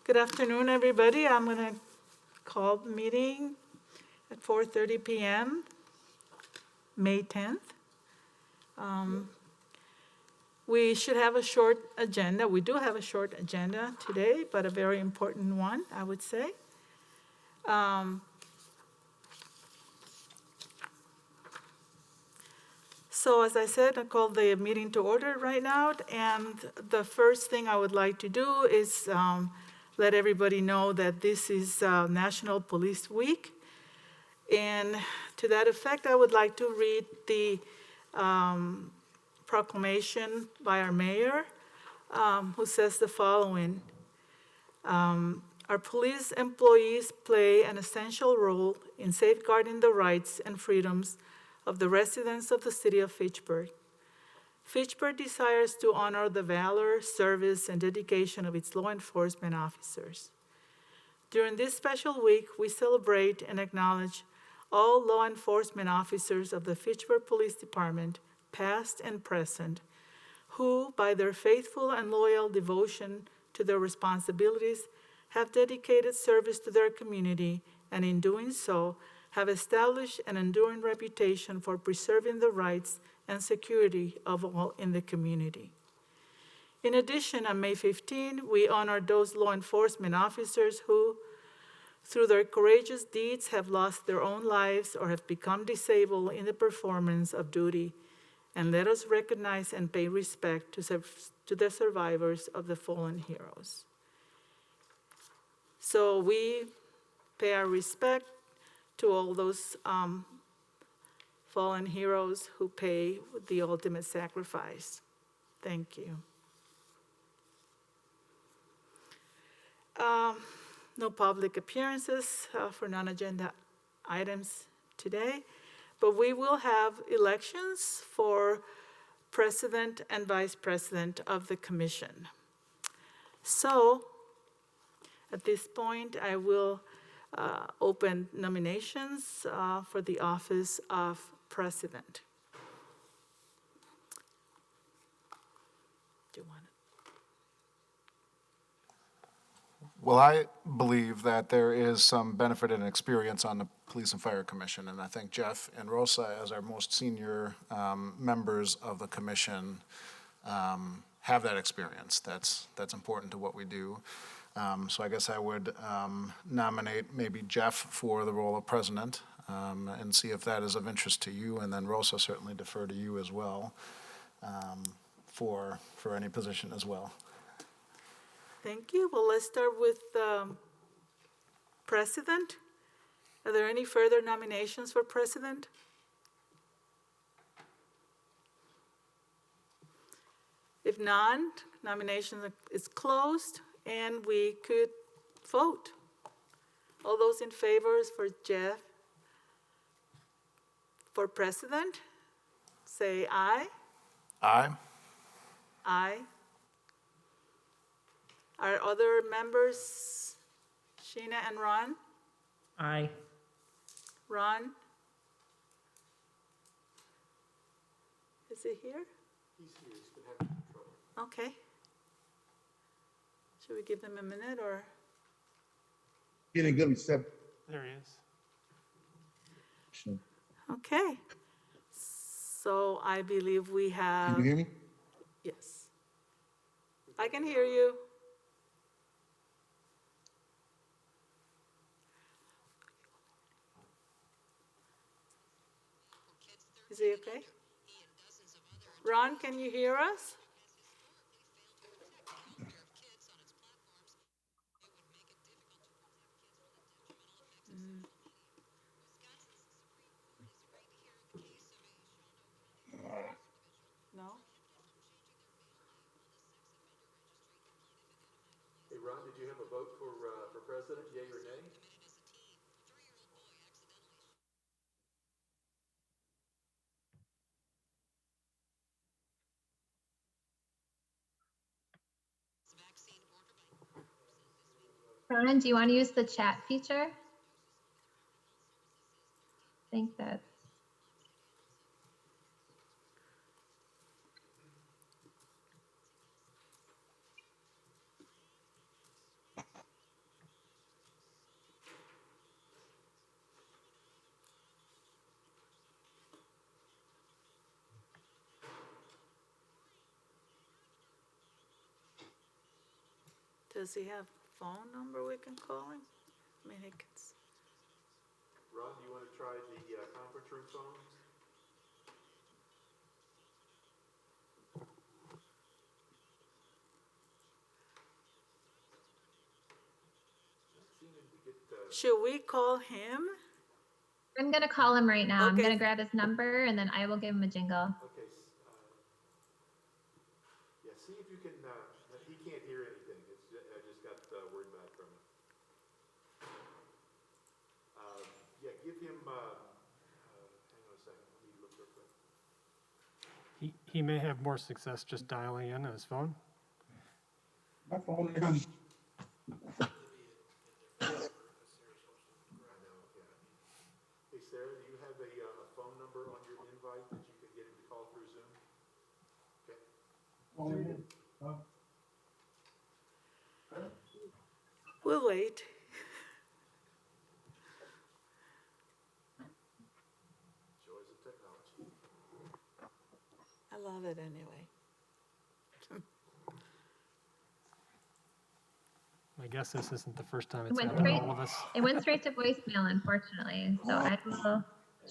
Good afternoon, everybody. I'm going to call the meeting at 4:30 p.m., May 10th. We should have a short agenda. We do have a short agenda today, but a very important one, I would say. So as I said, I call the meeting to order right now, and the first thing I would like to do is let everybody know that this is National Police Week. And to that effect, I would like to read the proclamation by our mayor, who says the following. Our police employees play an essential role in safeguarding the rights and freedoms of the residents of the city of Fitchburg. Fitchburg desires to honor the valor, service, and dedication of its law enforcement officers. During this special week, we celebrate and acknowledge all law enforcement officers of the Fitchburg Police Department, past and present, who, by their faithful and loyal devotion to their responsibilities, have dedicated service to their community, and in doing so, have established an enduring reputation for preserving the rights and security of all in the community. In addition, on May 15, we honor those law enforcement officers who, through their courageous deeds, have lost their own lives or have become disabled in the performance of duty, and let us recognize and pay respect to the survivors of the fallen heroes. So we pay our respect to all those fallen heroes who pay the ultimate sacrifice. Thank you. No public appearances for non-agenda items today, but we will have elections for president and vice president of the commission. So at this point, I will open nominations for the office of president. Do you want it? Well, I believe that there is some benefit and experience on the Police and Fire Commission, and I think Jeff and Rosa, as our most senior members of the commission, have that experience. That's important to what we do. So I guess I would nominate maybe Jeff for the role of president and see if that is of interest to you, and then Rosa certainly defer to you as well for any position as well. Thank you. Well, let's start with president. Are there any further nominations for president? If none, nomination is closed, and we could vote. All those in favor for Jeff for president, say aye. Aye. Aye. Our other members, Sheena and Ron? Aye. Ron? Is he here? He's here. He's been having trouble. Okay. Should we give them a minute or? Getting good step. There he is. Okay. So I believe we have. Can you hear me? Yes. I can hear you. Is he okay? Ron, can you hear us? No? Hey, Ron, did you have a vote for president, yea or nay? Ronan, do you want to use the chat feature? I think that. Does he have phone number we can call him? I mean, he can, Ron, do you want to try the conference room phone? Not seeming to get, should we call him? I'm gonna call him right now. I'm Okay. gonna grab his number and then I will give him a jingle. okay, yeah, see if you can, he can't hear anything. I just got word back from him. Yeah, give him, hang on a second, let me look real quick. He may have more success just dialing in on his phone. My phone is. I know, yeah. Hey, Sarah, do you have a phone number on your invite that you can get him to call through Zoom? Okay. We'll wait. Joys of technology. I love it anyway. I guess this isn't the first time It it's went happened to straight, all of us. it went straight to voicemail, unfortunately. So I will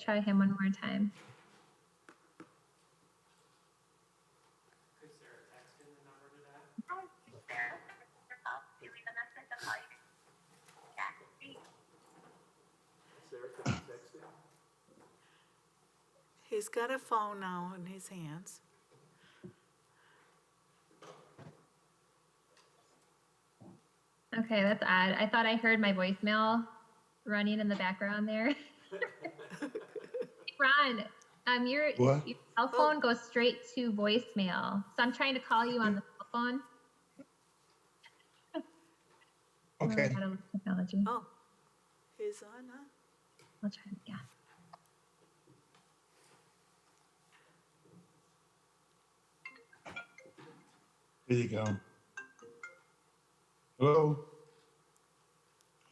try him one more time. Could Sarah text in the number to that? Sarah, can you text him? He's got a phone now in his hands. Okay, that's odd. I thought I heard my voicemail running in the background there. Ron, What? your cell phone goes straight to voicemail. So I'm trying to call you on the cell phone. Okay. Oh, I love technology. Oh, he's on, huh? I'll try it again. There you go. Hello?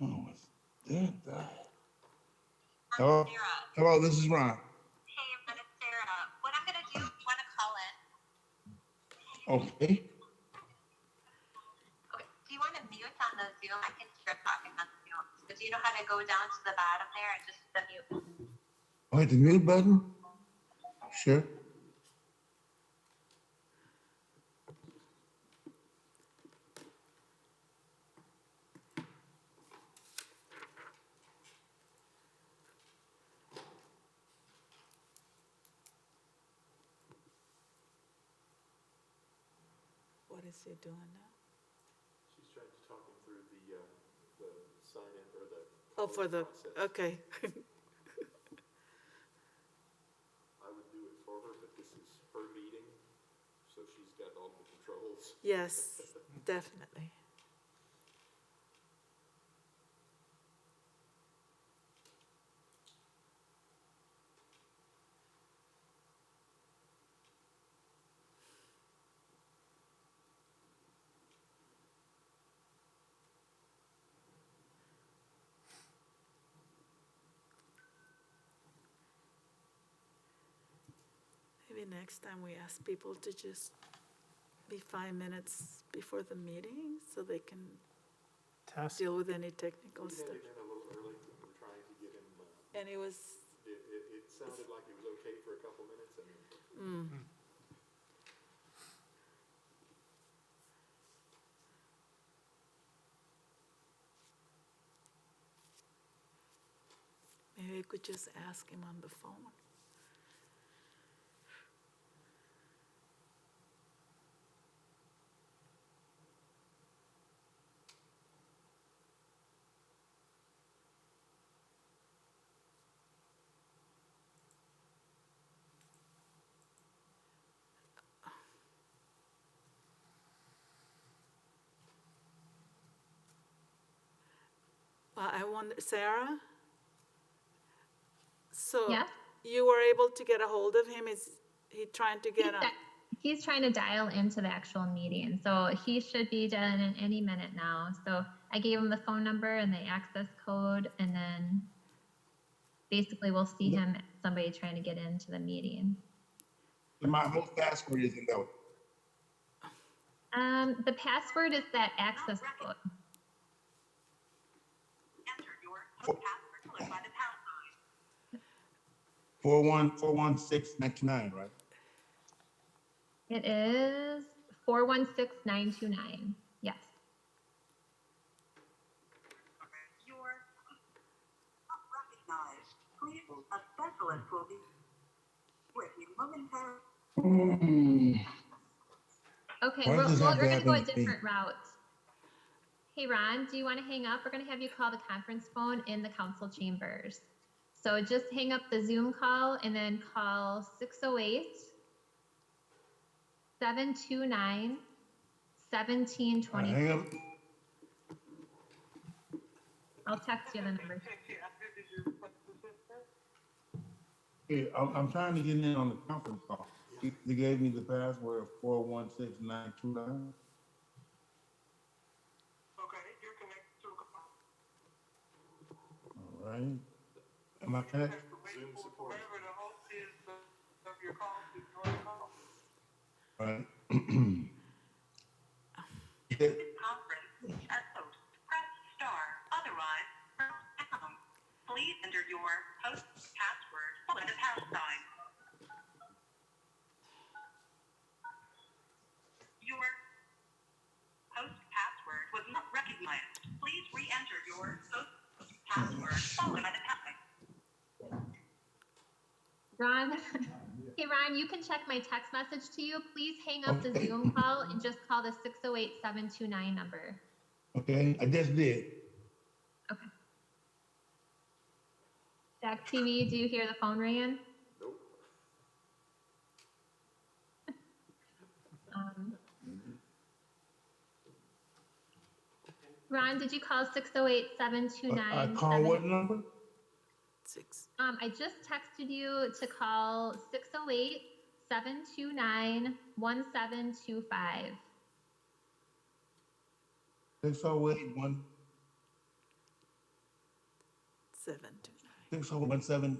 Oh, what's that? Hello? Hello, this is Ron. Hey, Ron, it's Sarah. What I'm gonna do, you wanna call in? Okay. Okay, do you wanna mute on the Zoom? I can hear talking on the Zoom. So do you know how to go down to the bottom there and just the mute? Oh, hit the mute button? Sure. What is he doing now? She's trying to talk him through the sign-in or the. Oh, for the, process. okay. I would do it for her, but this is her meeting, so she's got all the controls. Yes, definitely. Maybe next time we ask people to just be 5 minutes before the meeting so they can Test. deal with any technical We had stuff. him in a little early, we're trying to get him, And it was, it sounded like it was okay for a couple minutes and then. maybe we could just ask him on the phone. Well, I wonder, Sarah? So Yeah? you were able to get a hold of him? Is he trying to get on? He's trying to dial into the actual meeting. So he should be dialing in any minute now. So I gave him the phone number and the access code, and then basically we'll see him, somebody trying to get into the meeting. My whole password isn't though. The password is that access code. Enter your host password followed by the pound sign. 4141699, right? It is 416929. Yes. Your not recognized. Please, a specialist will be with you momentarily. Okay, Why does this we're have to going to happen go a to me? different route. Hey, Ron, do you want to hang up? We're going to have you call the conference phone in the council chambers. So just hang up the Zoom call and then call 608-729-1725. Hang up. I'll text you the number. Hey, I'm trying to get in on the conference call. They gave me the password of 4169929. Okay, you're connected to a All right. Am I connected? Zoom support. whoever the host is of your call to join the call. All right. Conference as host. Press star. Otherwise, press pound. Please enter your host password followed by the pound sign. Your host password was not recognized. Please re-enter your host password followed by the pound sign. Ron, hey, Ron, you can check my text message to you. Please hang up the Zoom call and just call the 608-729 number. Okay, I just did. Okay. Zach TV, do you hear the phone ringing? Nope. Ron, did you call 608-729? I call what number? I just texted you to call 608-729-1725. 608-1. 6017.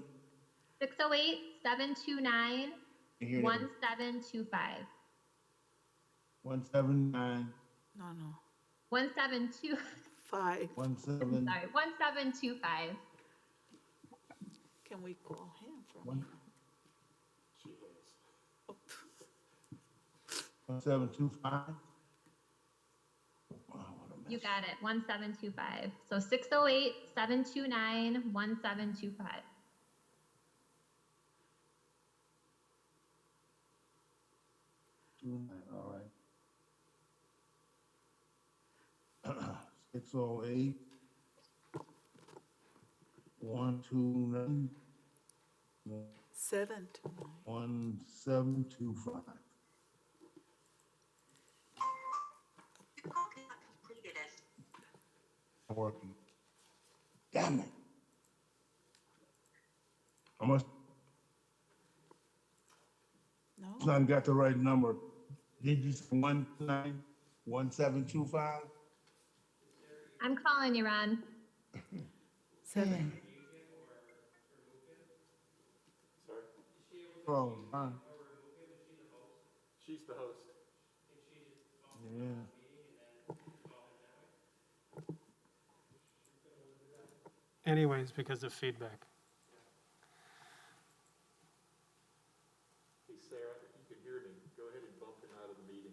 608-729-1725. 179. No, no. 172, 5. 17. sorry, 1725. Can we call him from One- here? She has. 1725. Wow, what a mess. You got it, 1725. So 608-729-1725. All right. 608 129 7 to 9. 1725. The call cannot completed as Working. Damn it. I must No? not got the right number. Did you say 191725? I'm calling you, Ron. 7. Sorry? Oh, fine. She's the host. Yeah. Anyways, because of feedback. Hey, Sarah, if you can hear me, go ahead and bump him out of the meeting.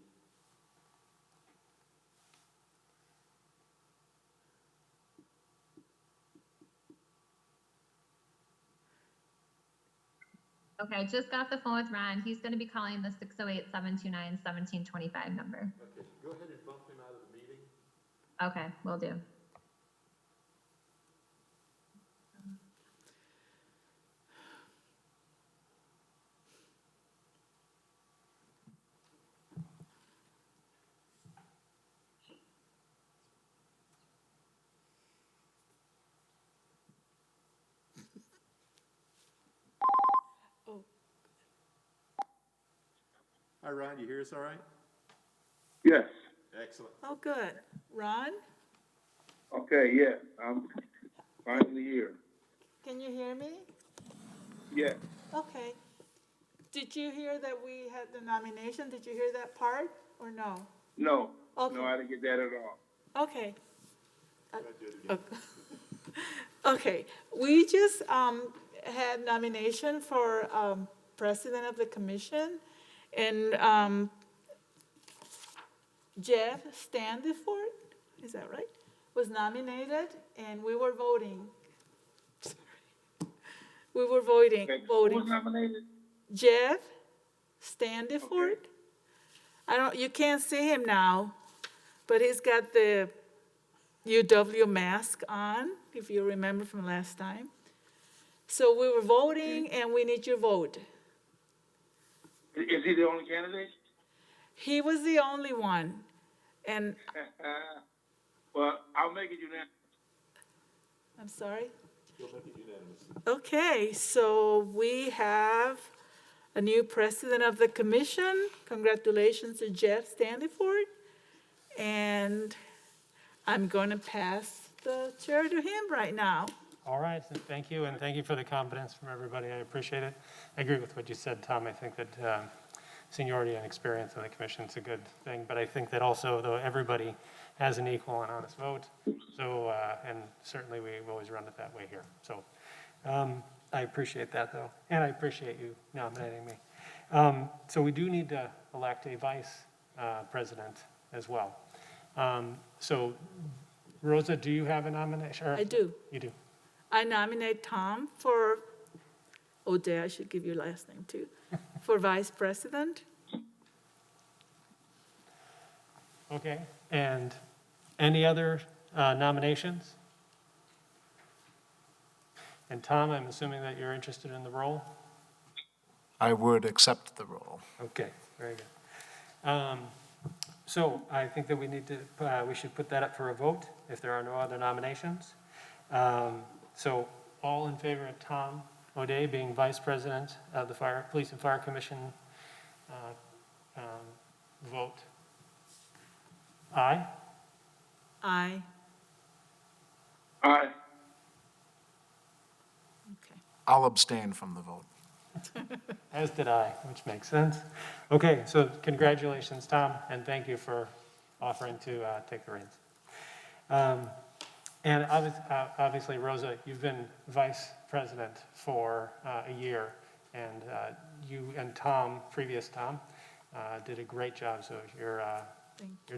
Okay, I just got off the phone with Ron. He's going to be calling the 608-729-1725 number. Okay, go ahead and bump him out of the meeting. Okay, will do. Oh, Hi, Ryan, you hear us all right? Yes. Excellent. oh, good. Ron, Okay, yeah, I'm finally here. can you hear me? Yes. Okay. Did you hear that we had the nomination? Did you hear that part or no? No, Okay. no, I didn't get that at all. Okay. Okay, we just had nomination for president of the commission, and Jeff Standiford, is that right? Was nominated, and we were voting. We were voting, Okay, who was voting. nominated? Jeff Standiford. You can't see him now, but he's got the UW mask on, if you remember from last time. So we were voting, and we need your vote. Is he the only candidate? He was the only one, and, Well, I'll make it unanimous. I'm sorry? Okay, so we have a new president of the commission. Congratulations to Jeff Standiford. And I'm going to pass the chair to him right now. All right, so thank you, and thank you for the confidence from everybody. I appreciate it. I agree with what you said, Tom. I think that seniority and experience on the commission is a good thing, but I think that also, though, everybody has an equal and honest vote. So, and certainly we've always run it that way here. So I appreciate that, though, and I appreciate you nominating me. So we do need to elect a vice president as well. So, Rosa, do you have a nomination? I do. You do. I nominate Tom for, O'Day, I should give you last name too, for vice president. Okay, and any other nominations? And Tom, I'm assuming that you're interested in the role? I would accept the role. Okay, very good. So I think that we need to, we should put that up for a vote if there are no other nominations. So all in favor of Tom O'Day being vice president of the Police and Fire Commission, vote aye. Aye. Aye. Okay. I'll abstain from the vote. As did I, which makes sense. Okay, so congratulations, Tom, and thank you for offering to take the reins. And obviously, Rosa, you've been vice president for a year, and you and Tom, previous Tom, did a great job. So your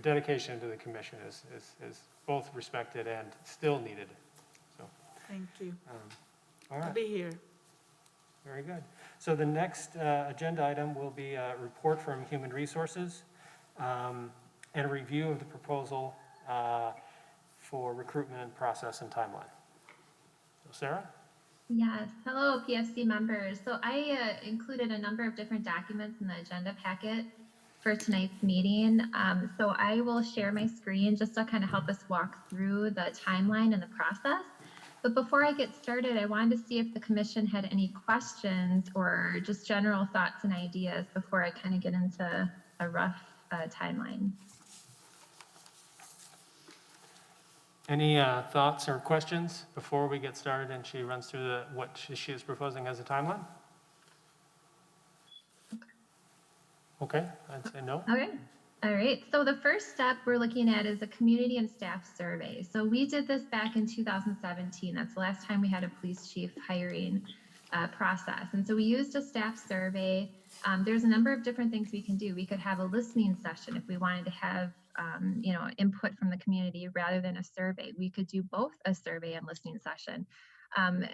dedication to the commission is both respected and still needed. So, Thank you. all I'll right. be here. Very good. So the next agenda item will be a report from Human Resources and a review of the proposal for recruitment process and timeline. So Sarah? Yes, hello PFC members. So I included a number of different documents in the agenda packet for tonight's meeting. So I will share my screen just to kind of help us walk through the timeline and the process. But before I get started, I wanted to see if the commission had any questions or just general thoughts and ideas before I kind of get into a rough timeline. Any thoughts or questions before we get started and she runs through what she is proposing as a timeline? Okay, I'd say no. Okay. All right. So the first step we're looking at is a community and staff survey. So we did this back in 2017. That's the last time we had a police chief hiring process. And so we used a staff survey. There's a number of different things we can do. We could have a listening session if we wanted to have input from the community rather than a survey. We could do both a survey and listening session.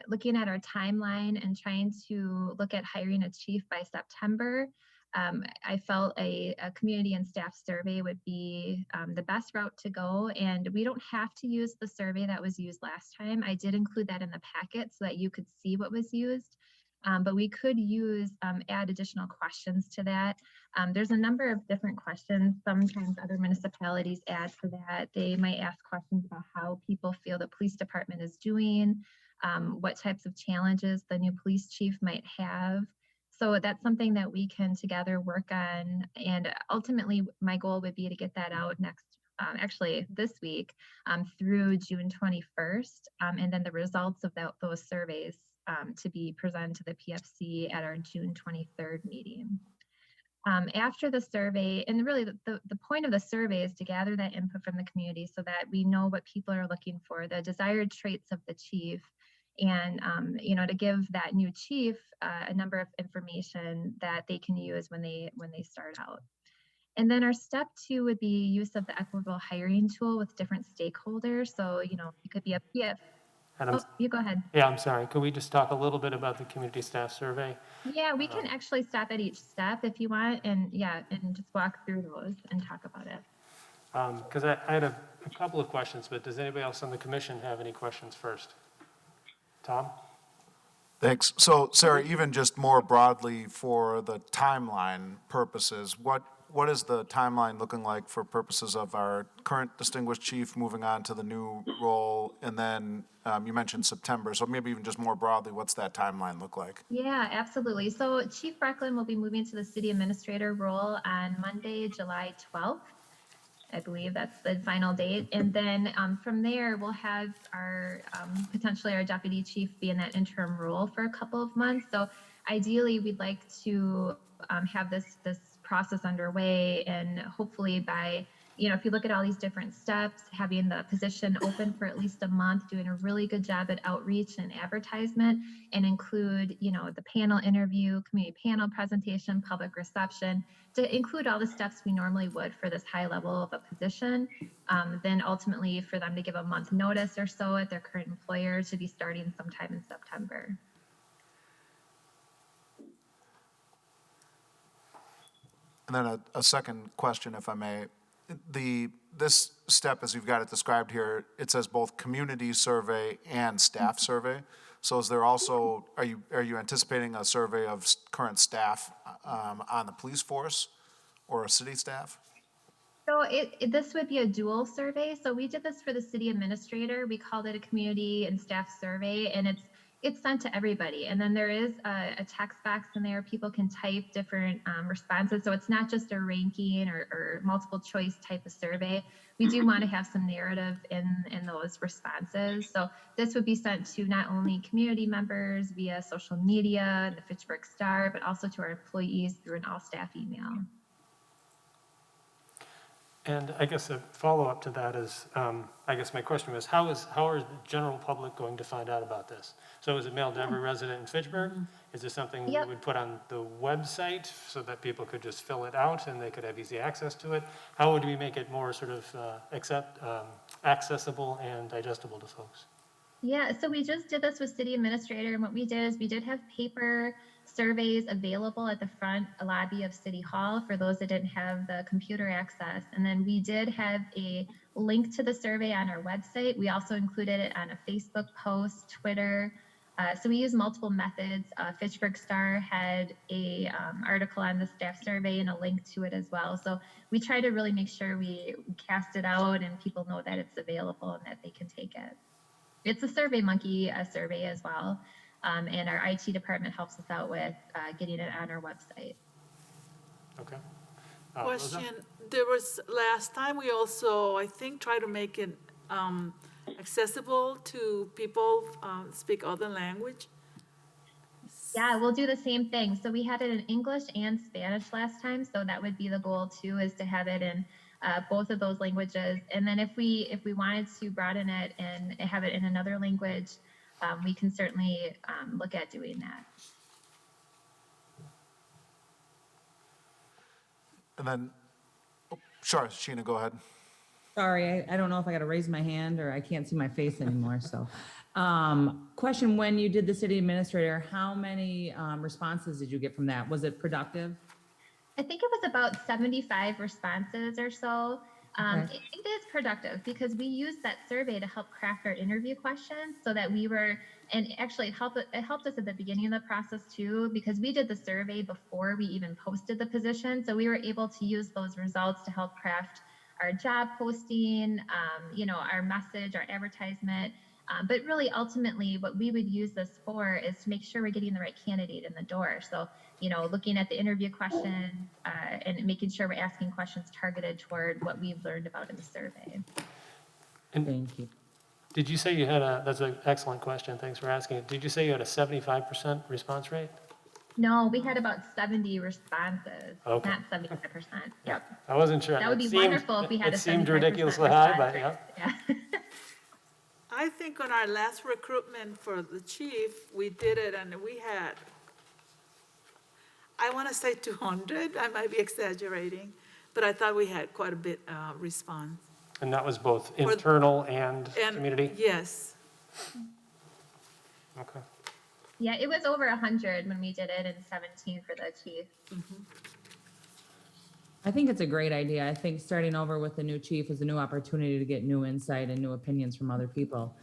Looking at our timeline and trying to look at hiring a chief by September, I felt a community and staff survey would be the best route to go. And we don't have to use the survey that was used last time. I did include that in the packet so that you could see what was used. But we could add additional questions to that. There's a number of different questions. Sometimes other municipalities add to that. They might ask questions about how people feel the police department is doing, what types of challenges the new police chief might have. So that's something that we can together work on. And ultimately, my goal would be to get that out actually this week through June 21st. And then the results of those surveys to be presented to the PFC at our June 23rd meeting. After the survey, and really the point of the survey is to gather that input from the community so that we know what people are looking for, the desired traits of the chief, and to give that new chief a number of information that they can use when they start out. And then our step 2 would be use of the equitable hiring tool with different stakeholders. So, it could be a PF. And You go ahead. yeah, I'm sorry. Could we just talk a little bit about the community staff survey? Yeah, we can actually stop at each step if you want, and just walk through those and talk about it. Because I had a couple of questions, but does anybody else on the commission have any questions first? Tom? Thanks. So, Sarah, even just more broadly for the timeline purposes, what is the timeline looking like for purposes of our current distinguished chief moving on to the new role? And then you mentioned September, so maybe even just more broadly, what's that timeline look like? Yeah, absolutely. So Chief Brecklin will be moving to the city administrator role on Monday, July 12th. I believe that's the final date. And then from there, we'll have our potentially our deputy chief be in that interim role for a couple of months. So ideally, we'd like to have this process underway, and hopefully by, if you look at all these different steps, having the position open for at least a month, doing a really good job at outreach and advertisement, and include, the panel interview, community panel presentation, public reception, to include all the steps we normally would for this high level of a position. Then ultimately for them to give a month notice or so at their current employer to be starting sometime in September. And then a second question, if I may. This step, as you've got it described here, it says both community survey and staff survey. So is there also, are you anticipating a survey of current staff on the police force or a city staff? So this would be a dual survey. So we did this for the city administrator. We called it a community and staff survey, and it's sent to everybody. And then there is a text box in there. People can type different responses. So it's not just a ranking or multiple choice type of survey. We do want to have some narrative in those responses. So this would be sent to not only community members via social media, the Fitchburg Star, but also to our employees through an all staff email. And I guess a follow-up to that is, I guess my question was, how are the general public going to find out about this? So is it mailed to every resident in Fitchburg? Is this something we would put on the website so that people could just fill it out and they could have easy access to it? How would we make it more sort of accessible and digestible to folks? Yeah, so we just did this with city administrator, and what we did is we did have paper surveys available at the front lobby of City Hall for those that didn't have the computer access. And then we did have a link to the survey on our website. We also included it on a Facebook post, Twitter. So we use multiple methods. Fitchburg Star had a article on the staff survey and a link to it as well. So we try to really make sure we cast it out and people know that it's available and that they can take it. It's a SurveyMonkey survey as well. And our IT department helps us out with getting it on our website. Okay. Question, there was, last time we also, I think, tried to make it accessible to people speak other language. Yeah, we'll do the same thing. So we had it in English and Spanish last time. So that would be the goal too, is to have it in both of those languages. And then if we wanted to broaden it and have it in another language, we can certainly look at doing that. And then, sure, Sheena, go ahead. Sorry, I don't know if I got to raise my hand or I can't see my face anymore. So, question, when you did the city administrator, how many responses did you get from that? Was it productive? I think it was about 75 responses or so. Okay. It is productive because we used that survey to help craft our interview questions so that we were, and actually it helped us at the beginning of the process too, because we did the survey before we even posted the position. So we were able to use those results to help craft our job posting, our message, our advertisement. But really, ultimately, what we would use this for is to make sure we're getting the right candidate in the door. So, looking at the interview questions and making sure we're asking questions targeted toward what we've learned about in the survey. And Thank you. did you say you had that's an excellent question, thanks for asking it. Did you say you had a 75% response rate? No, we had about 70 responses, Okay. not 75%. Yep. I wasn't sure. That would It be seemed- wonderful if we had a It seemed 75% ridiculously high, but response yeah. rate. Yeah. I think on our last recruitment for the chief, we did it and we had, I want to say 200, I might be exaggerating, but I thought we had quite a bit response. And that was both internal and And community? yes, Okay. Yeah, it was over 100 when we did it in 17 for the chief. I think it's a great idea. I think starting over with the new chief is a new opportunity to get new insight and new opinions from other people.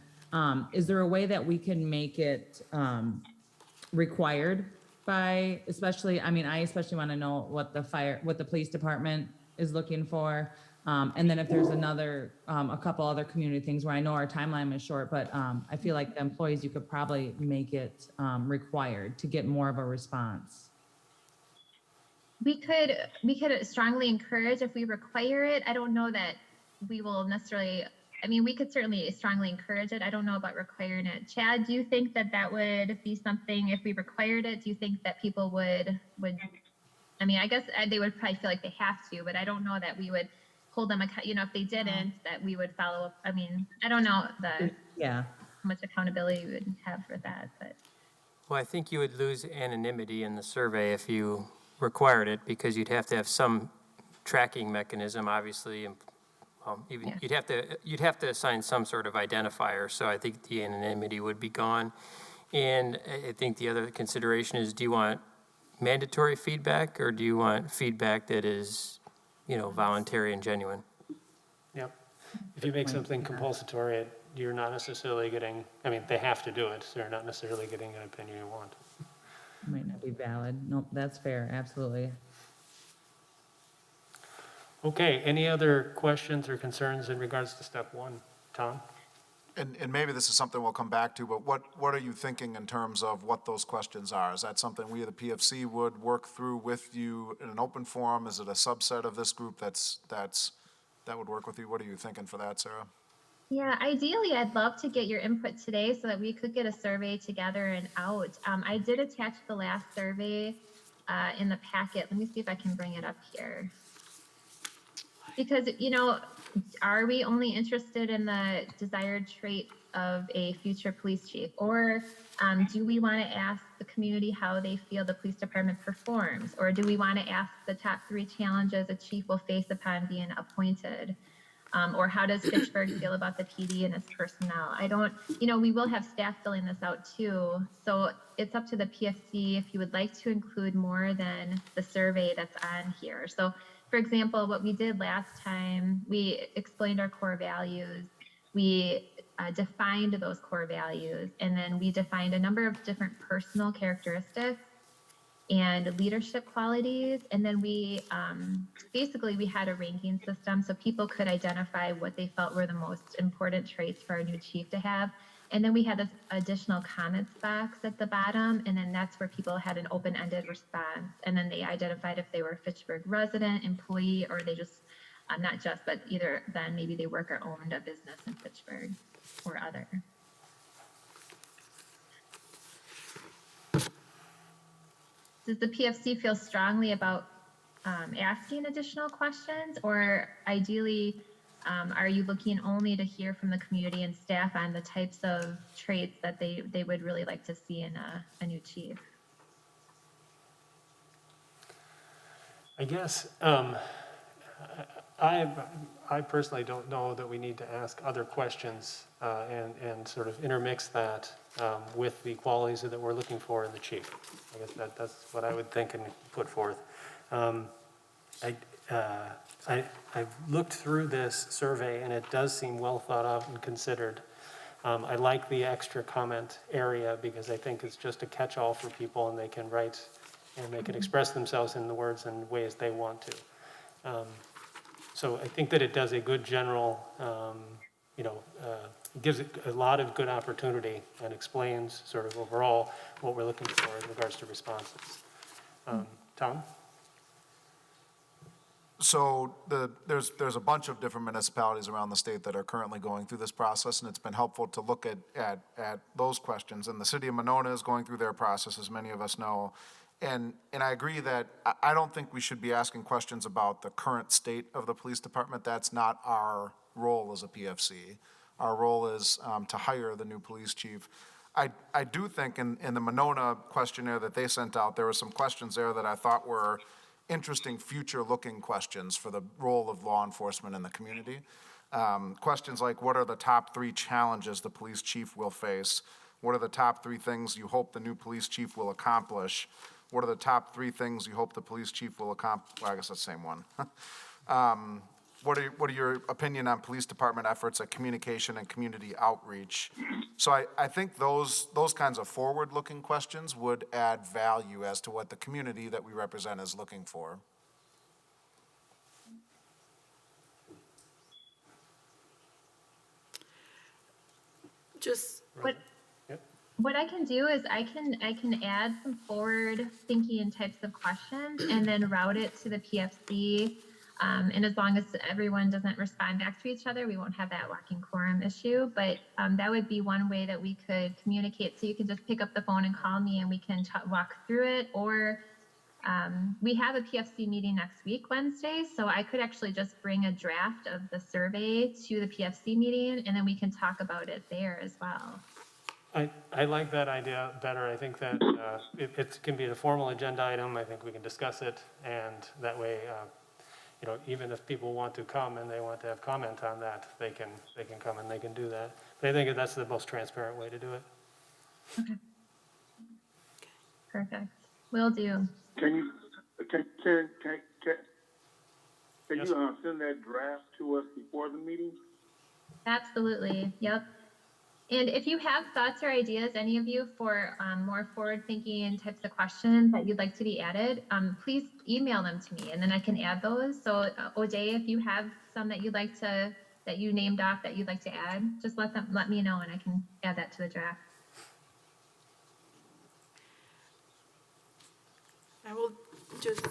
Is there a way that we can make it required by, especially, I mean, I especially want to know what the police department is looking for. And then if there's a couple other community things where I know our timeline is short, but I feel like the employees, you could probably make it required to get more of a response. We could strongly encourage if we require it. I don't know that we will necessarily, I mean, we could certainly strongly encourage it. I don't know about requiring it. Chad, do you think that that would be something, if we required it, do you think that people would, I mean, I guess they would probably feel like they have to, but I don't know that we would hold them, if they didn't, that we would follow up. I mean, I don't know Yeah. how much accountability we would have for that, but. Well, I think you would lose anonymity in the survey if you required it, because you'd have to have some tracking mechanism, obviously, and you'd have to assign some sort of identifier. So I think the anonymity would be gone. And I think the other consideration is, do you want mandatory feedback, or do you want feedback that is, voluntary and genuine? Yep. If you make something compulsory, you're not necessarily getting, I mean, they have to do it, so you're not necessarily getting an opinion you want. Might not be valid. Nope, that's fair, absolutely. Okay, any other questions or concerns in regards to step one? Tom? And maybe this is something we'll come back to, but what are you thinking in terms of what those questions are? Is that something we, the PFC, would work through with you in an open forum? Is it a subset of this group that would work with you? What are you thinking for that, Sarah? Yeah, ideally, I'd love to get your input today so that we could get a survey together and out. I did attach the last survey in the packet. Let me see if I can bring it up here. Because, are we only interested in the desired traits of a future police chief? Or do we want to ask the community how they feel the police department performs? Or do we want to ask the top 3 challenges a chief will face upon being appointed? Or how does Fitchburg feel about the PD and its personnel? We will have staff filling this out too. So it's up to the PFC if you would like to include more than the survey that's on here. So for example, what we did last time, we explained our core values. We defined those core values, and then we defined a number of different personal characteristics and leadership qualities. And then we basically we had a ranking system so people could identify what they felt were the most important traits for our new chief to have. And then we had this additional comments box at the bottom, and then that's where people had an open-ended response. And then they identified if they were a Fitchburg resident, employee, or they just, not just, but either then maybe they work or owned a business in Fitchburg or other. Does the PFC feel strongly about asking additional questions, or ideally, are you looking only to hear from the community and staff on the types of traits that they would really like to see in a new chief? I guess I personally don't know that we need to ask other questions and sort of intermix that with the qualities that we're looking for in the chief. I guess that's what I would think and put forth. I've looked through this survey, and it does seem well thought of and considered. I like the extra comment area because I think it's just a catch-all for people, and they can write and they can express themselves in the words and ways they want to. So I think that it does a good general, it gives it a lot of good opportunity and explains sort of overall what we're looking for in regards to responses. Tom? So there's a bunch of different municipalities around the state that are currently going through this process, and it's been helpful to look at those questions. And the city of Monona is going through their process, as many of us know. And I agree that I don't think we should be asking questions about the current state of the police department. That's not our role as a PFC. Our role is to hire the new police chief. I do think in the Monona questionnaire that they sent out, there were some questions there that I thought were interesting future-looking questions for the role of law enforcement in the community. Questions like, what are the top 3 challenges the police chief will face? What are the top 3 things you hope the new police chief will accomplish? What are the top 3 things you hope the police chief will accomplish? Well, I guess that's the same one. What are your opinion on police department efforts at communication and community outreach? So I think those kinds of forward-looking questions would add value as to what the community that we represent is looking for. Just, What I can do is I can add some forward thinking types of questions and then route it to the PFC. And as long as everyone doesn't respond back to each other, we won't have that walking quorum issue. But that would be one way that we could communicate. So you can just pick up the phone and call me and we can walk through it. Or we have a PFC meeting next week, Wednesday. So I could actually just bring a draft of the survey to the PFC meeting and then we can talk about it there as well. I like that idea better. I think that it can be a formal agenda item. I think we can discuss it, and that way, even if people want to come and they want to have comment on that, they can come and they can do that. But I think that's the most transparent way to do it. Okay. Perfect. Will do. Can you send that draft to us before the meeting? Absolutely. Yep. And if you have thoughts or ideas, any of you, for more forward-thinking types of questions that you'd like to be added, please email them to me, and then I can add those. So, O'Day, if you have some that you'd like to, that you named off that you'd like to add, just let me know, and I can add that to the draft. I will just,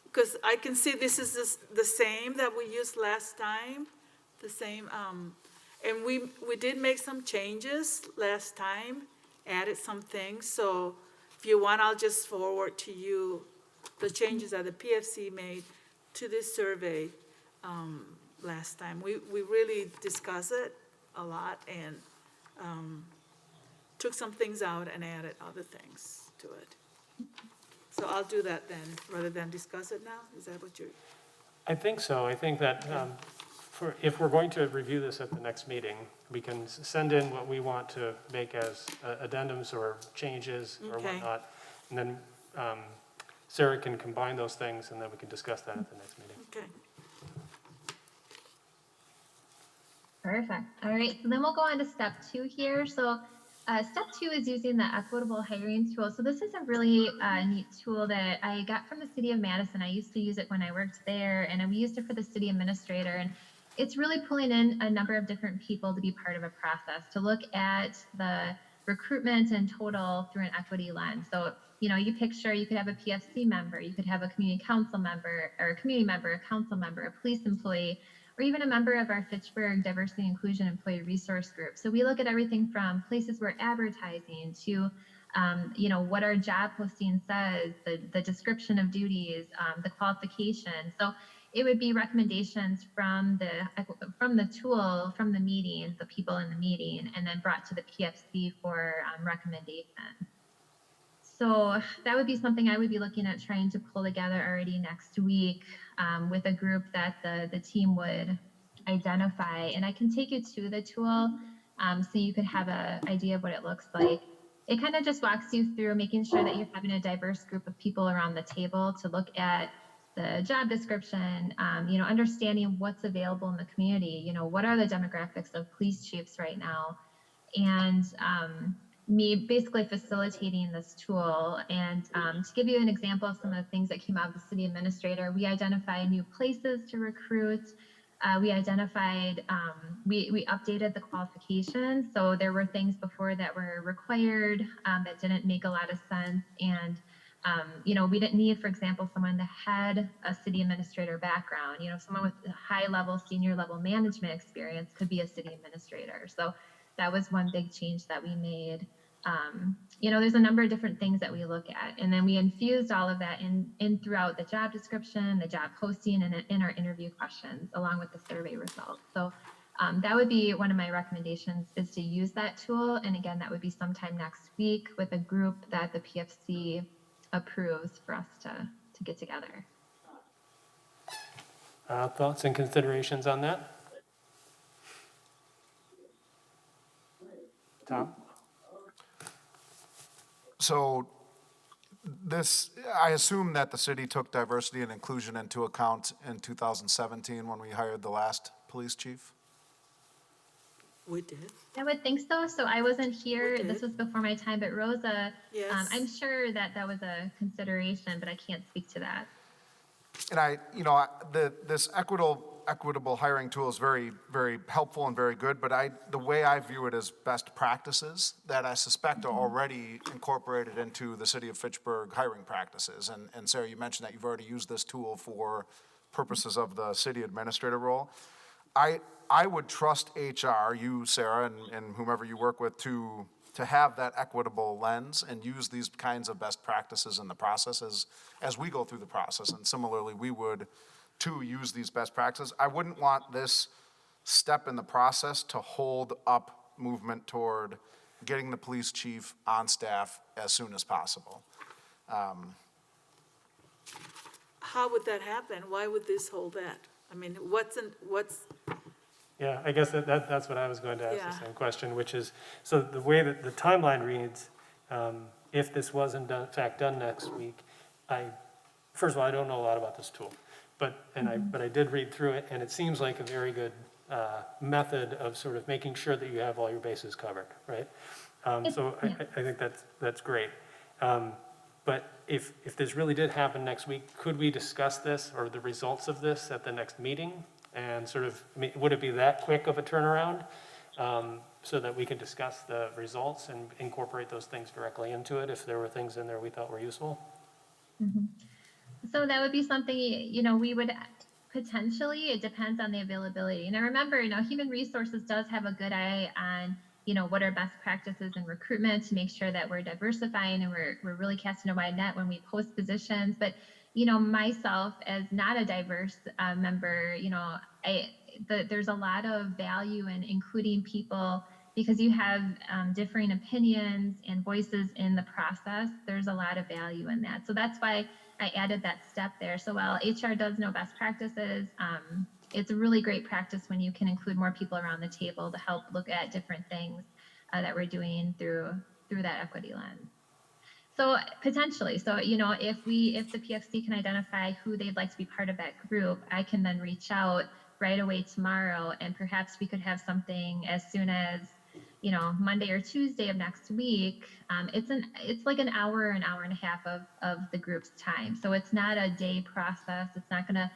because I can see this is the same that we used last time, the same. And we did make some changes last time, added some things. So if you want, I'll just forward to you the changes that the PFC made to this survey last time. We really discussed it a lot and took some things out and added other things to it. So I'll do that then, rather than discuss it now. Is that what you're? I think so. I think that if we're going to review this at the next meeting, we can send in what we want to make as addendums or changes or whatnot. And then Sarah can combine those things and then we can discuss that at the next meeting. Okay. Perfect. All right. So then we'll go on to step 2 here. So step 2 is using the Equitable hiring tool. So this is a really neat tool that I got from the city of Madison. I used to use it when I worked there, and we used it for the city administrator. And it's really pulling in a number of different people to be part of a process, to look at the recruitment in total through an equity lens. So, you picture, you could have a PFC member, you could have a community council member, or a community member, a council member, a police employee, or even a member of our Fitchburg Diversity and Inclusion Employee Resource Group. So we look at everything from places we're advertising to, what our job posting says, the description of duties, the qualifications. So it would be recommendations from the tool, from the meeting, the people in the meeting, and then brought to the PFC for recommendation. So that would be something I would be looking at trying to pull together already next week with a group that the team would identify. And I can take you to the tool so you could have an idea of what it looks like. It kind of just walks you through making sure that you're having a diverse group of people around the table to look at the job description, understanding what's available in the community, what are the demographics of police chiefs right now, and me basically facilitating this tool. And to give you an example of some of the things that came out of the city administrator, we identified new places to recruit. We identified, we updated the qualifications. So there were things before that were required that didn't make a lot of sense. And we didn't need, for example, someone that had a city administrator background. Someone with high level, senior level management experience could be a city administrator. So that was one big change that we made. there's a number of different things that we look at. And then we infused all of that in throughout the job description, the job posting, and in our interview questions, along with the survey results. So that would be one of my recommendations, is to use that tool. And again, that would be sometime next week with a group that the PFC approves for us to get together. Thoughts and considerations on that? Tom? So I assume that the city took diversity and inclusion into account in 2017 when we hired the last police chief? We did. I would think so. So I wasn't here. We This did. was before my time, but Rosa, Yes. I'm sure that was a consideration, but I can't speak to that. And this equitable hiring tool is very, very helpful and very good, but the way I view it as best practices that I suspect are already incorporated into the city of Fitchburg hiring practices. And Sarah, you mentioned that you've already used this tool for purposes of the city administrator role. I would trust HR, you, Sarah, and whomever you work with to have that equitable lens and use these kinds of best practices in the process as we go through the process. And similarly, we would to use these best practices. I wouldn't want this step in the process to hold up movement toward getting the police chief on staff as soon as possible. How would that happen? Why would this hold that? I mean, what's Yeah, I guess that's what I was going to ask Yeah. the same question, which is, so the way that the timeline reads, if this wasn't in fact done next week, first of all, I don't know a lot about this tool, but I did read through it, and it seems like a very good method of sort of making sure that you have all your bases covered, right? So I think that's great. But if this really did happen next week, could we discuss this or the results of this at the next meeting? And sort of, would it be that quick of a turnaround so that we could discuss the results and incorporate those things directly into it if there were things in there we thought were useful? Mm-hmm. So that would be something, we would potentially, it depends on the availability. And I remember, Human Resources does have a good eye on, what are best practices in recruitment to make sure that we're diversifying and we're really casting a wide net when we post positions. But myself as not a diverse member, there's a lot of value in including people because you have differing opinions and voices in the process. There's a lot of value in that. So that's why I added that step there. So while HR does know best practices, it's a really great practice when you can include more people around the table to help look at different things that we're doing through that equity lens. So potentially, if the PFC can identify who they'd like to be part of that group, I can then reach out right away tomorrow, and perhaps we could have something as soon as, Monday or Tuesday of next week. It's like an hour and a half of the group's time. So it's not a day process. It's not gonna,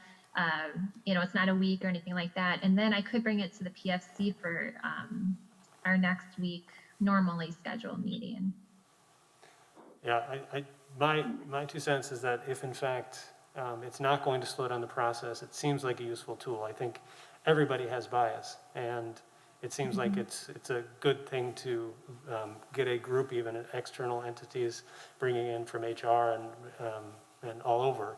it's not a week or anything like that. And then I could bring it to the PFC for our next week normally scheduled meeting. Yeah, my 2 cents is that if in fact it's not going to slow down the process, it seems like a useful tool. I think everybody has bias, and it seems like it's a good thing to get a group, even external entities, bringing in from HR and all over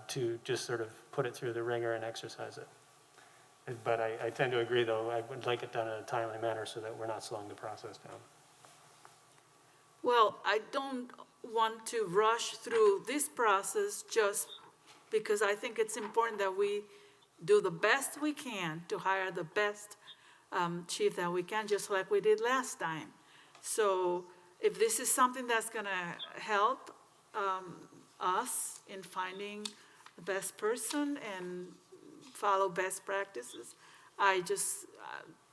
to just sort of put it through the ringer and exercise it. But I tend to agree, though, I would like it done in a timely manner so that we're not slowing the process down. Well, I don't want to rush through this process just because I think it's important that we do the best we can to hire the best chief that we can, just like we did last time. So if this is something that's going to help us in finding the best person and follow best practices, I just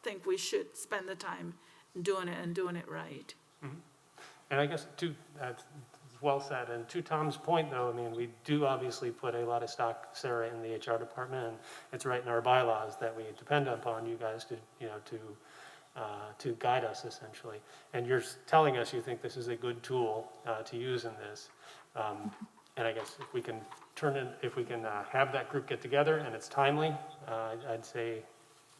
think we should spend the time doing it and doing it right. Mm-hmm. And I guess that's well said. And to Tom's point, though, we do obviously put a lot of stock, Sarah, in the HR department, and it's right in our bylaws that we depend upon you guys to guide us essentially. And you're telling us you think this is a good tool to use in this. And I guess if we can have that group get together and it's timely, I'd say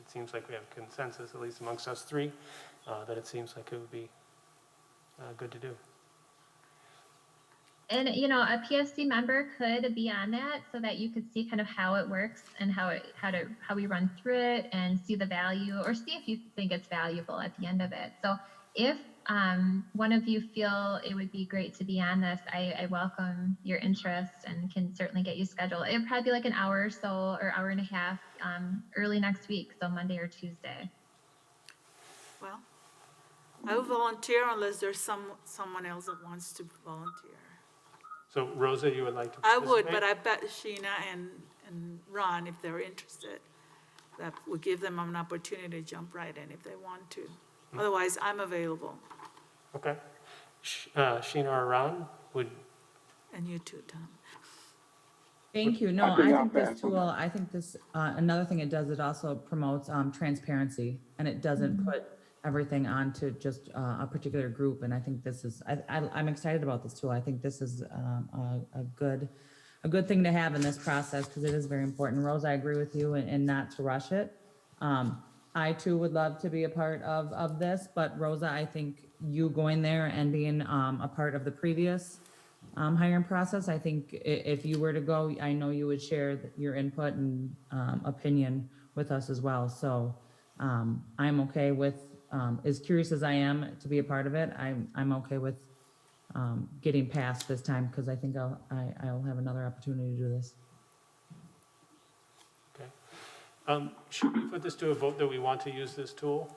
it seems like we have consensus, at least amongst us three, that it seems like it would be good to do. And, you know, a PFC member could be on that so that you could see kind of how it works and how we run through it and see the value, or see if you think it's valuable at the end of it. So if one of you feel it would be great to be on this, I welcome your interest and can certainly get you scheduled. It would probably be like an hour or so, or hour and a half, early next week, so Monday or Tuesday. Well, I will volunteer unless there's someone else that wants to volunteer. So Rosa, you would like to I participate? would, but I bet Sheena and Ron, if they're interested, that would give them an opportunity to jump right in if they want to. Otherwise, I'm available, Okay. Sheena or Ron, and you too, Tom. Thank you. No, I think I I'll think this pass on tool, I think this, another thing it does, it also promotes transparency, and it doesn't put everything onto just a particular group. And I think this is, I'm excited about this tool. I think this is a good thing to have in this process, because it is very important. Rose, I agree with you, and not to rush it. I too would love to be a part of this, but Rosa, I think you going there and being a part of the previous hiring process, I think if you were to go, I know you would share your input and opinion with us as well. So I'm okay with, as curious as I am to be a part of it, I'm okay with getting past this time, because I think I'll have another opportunity to do this. okay. Should we put this to a vote that we want to use this tool?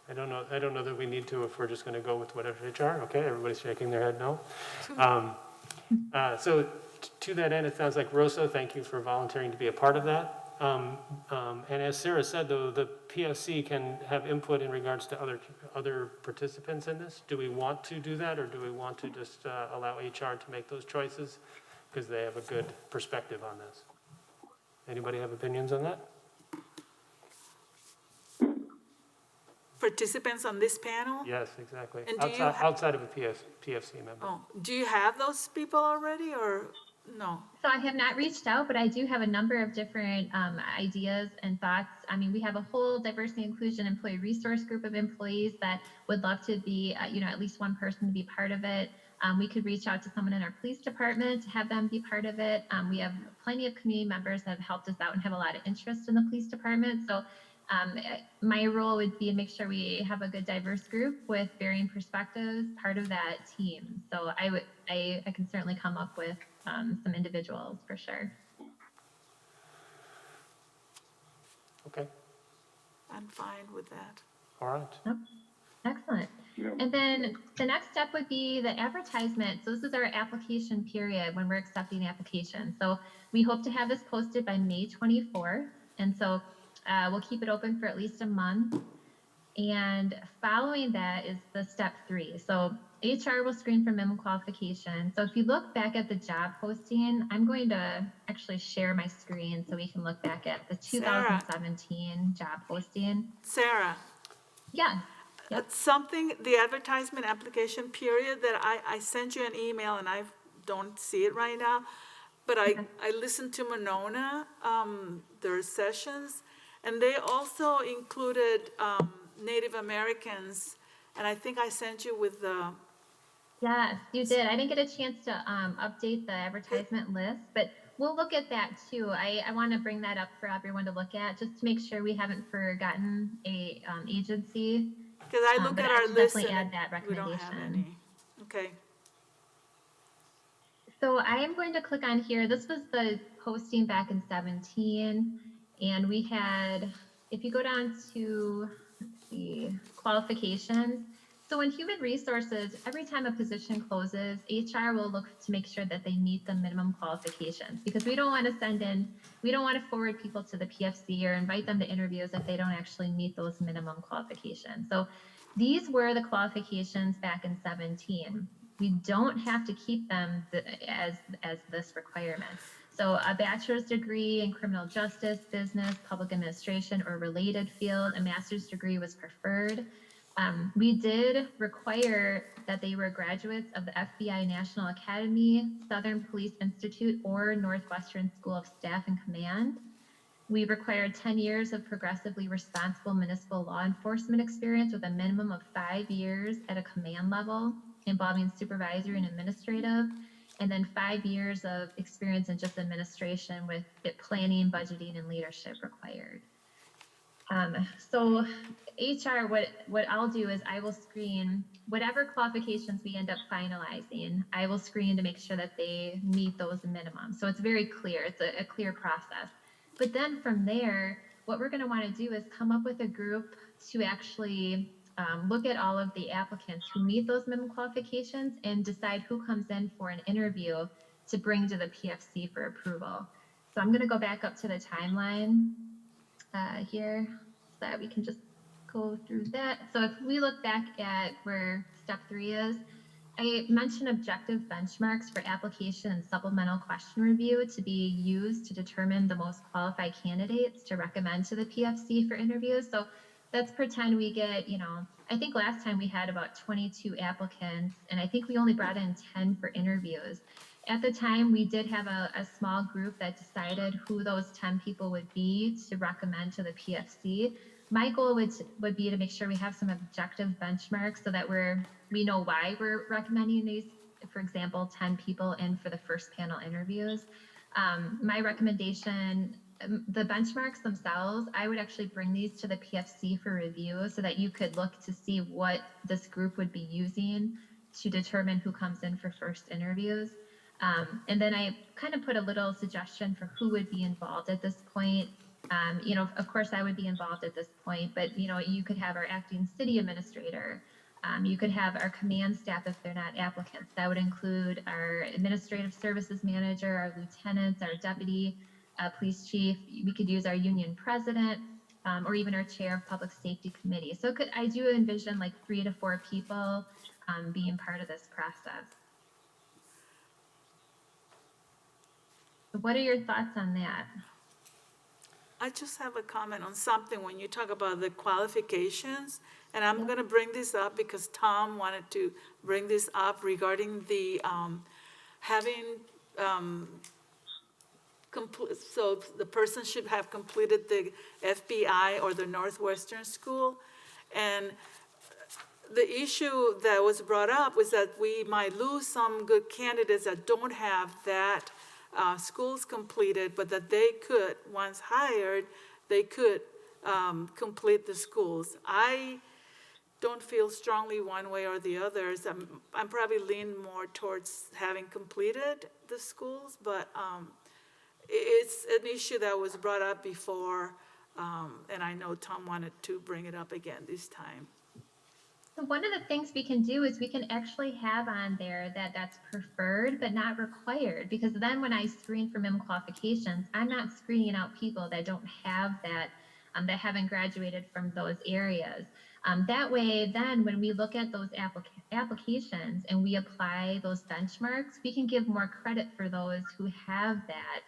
I don't know that we need to if we're just going to go with whatever HR. Okay, everybody's shaking their head no. So to that end, it sounds like Rosa, thank you for volunteering to be a part of that. And as Sarah said, though, the PFC can have input in regards to other participants in this. Do we want to do that, or do we want to just allow HR to make those choices because they have a good perspective on this? Anybody have opinions on that? Participants on this panel? Yes, exactly. And do you Outside of a PFC member. Oh, do you have those people already, or no? So I have not reached out, but I do have a number of different ideas and thoughts. I mean, we have a whole diversity inclusion employee resource group of employees that would love to be, you know, at least one person to be part of it. We could reach out to someone in our police department to have them be part of it. We have plenty of community members that have helped us out and have a lot of interest in the police department. So my role would be to make sure we have a good diverse group with varying perspectives, part of that team. So I can certainly come up with some individuals for sure. Okay, I'm fine with that. all right. Yep. Excellent. Yeah. And then the next step would be the advertisement. So this is our application period when we're accepting applications. So we hope to have this posted by May 24th. And so we'll keep it open for at least a month. And following that is the step 3. So HR will screen for minimum qualifications. So if you look back at the job posting, I'm going to actually share my screen so we can look back at the 2017 job posting. Sarah? Yeah. Yep. The advertisement application period that I sent you an email and I don't see it right now, but I listened to Monona, their sessions, and they also included Native Americans, and I think I sent you with the... Yes, you did. I didn't get a chance to update the advertisement list, but we'll look at that too. I want to bring that up for everyone to look at, just to make sure we haven't forgotten a agency. Because I look but at I our can list definitely and add that we don't have recommendation. any. Okay. So I am going to click on here. This was the posting back in 17, and we had, if you go down to, let's see, qualifications. So in human resources, every time a position closes, HR will look to make sure that they meet the minimum qualifications, because we don't want to forward people to the PFC or invite them to interviews if they don't actually meet those minimum qualifications. So these were the qualifications back in 17. We don't have to keep them as this requirement. So a bachelor's degree in criminal justice, business, public administration, or related field, a master's degree was preferred. We did require that they were graduates of the FBI National Academy, Southern Police Institute, or Northwestern School of Staff and Command. We require 10 years of progressively responsible municipal law enforcement experience with a minimum of 5 years at a command level involving supervisory and administrative, and then 5 years of experience in just administration with it planning, budgeting, and leadership required. So HR, what I'll do is I will screen whatever qualifications we end up finalizing. I will screen to make sure that they meet those minimums. So it's very clear. It's a clear process. But then from there, what we're going to want to do is come up with a group to actually look at all of the applicants who meet those minimum qualifications and decide who comes in for an interview to bring to the PFC for approval. So I'm going to go back up to the timeline here so that we can just go through that. So if we look back at where step 3 is, I mentioned objective benchmarks for application and supplemental question review to be used to determine the most qualified candidates to recommend to the PFC for interviews. So let's pretend we get, I think last time we had about 22 applicants, and I think we only brought in 10 for interviews. At the time, we did have a small group that decided who those 10 people would be to recommend to the PFC. My goal would be to make sure we have some objective benchmarks so that we know why we're recommending these, for example, 10 people in for the first panel interviews. My recommendation, the benchmarks themselves, I would actually bring these to the PFC for review so that you could look to see what this group would be using to determine who comes in for first interviews. And then I kind of put a little suggestion for who would be involved at this point. Of course I would be involved at this point, but you could have our acting city administrator. You could have our command staff if they're not applicants. That would include our administrative services manager, our lieutenants, our deputy police chief. We could use our union president, or even our chair of public safety committee. So I do envision like 3 to 4 people being part of this process. What are your thoughts on that? I just have a comment on something when you talk about the qualifications, and I'm going to bring this up because Tom wanted to bring this up regarding the so the person should have completed the FBI or the Northwestern School. And the issue that was brought up was that we might lose some good candidates that don't have that schools completed, but that they could, once hired, they could complete the schools. I don't feel strongly one way or the other. I'm probably lean more towards having completed the schools, but it's an issue that was brought up before, and I know Tom wanted to bring it up again this time. So one of the things we can do is we can actually have on there that that's preferred but not required, because then when I screen for minimum qualifications, I'm not screening out people that don't have that, that haven't graduated from those areas. That way, then when we look at those applications and we apply those benchmarks, we can give more credit for those who have that,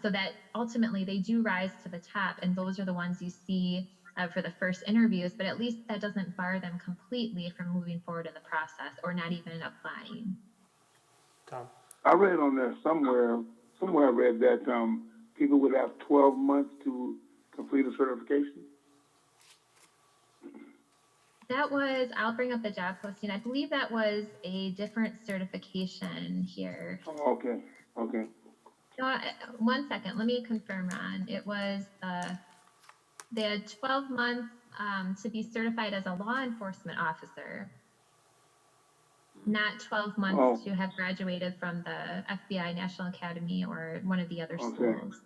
so that ultimately they do rise to the top, and those are the ones you see for the first interviews, but at least that doesn't bar them completely from moving forward in the process or not even applying. Tom? I read on there somewhere I read that people would have 12 months to complete a certification. That was, I'll bring up the job posting. I believe that was a different certification here. Oh, okay. No, 1 second, let me confirm, Ron. It was, they had 12 months to be certified as a law enforcement officer, not 12 months to have graduated from the FBI National Academy or one of the other schools.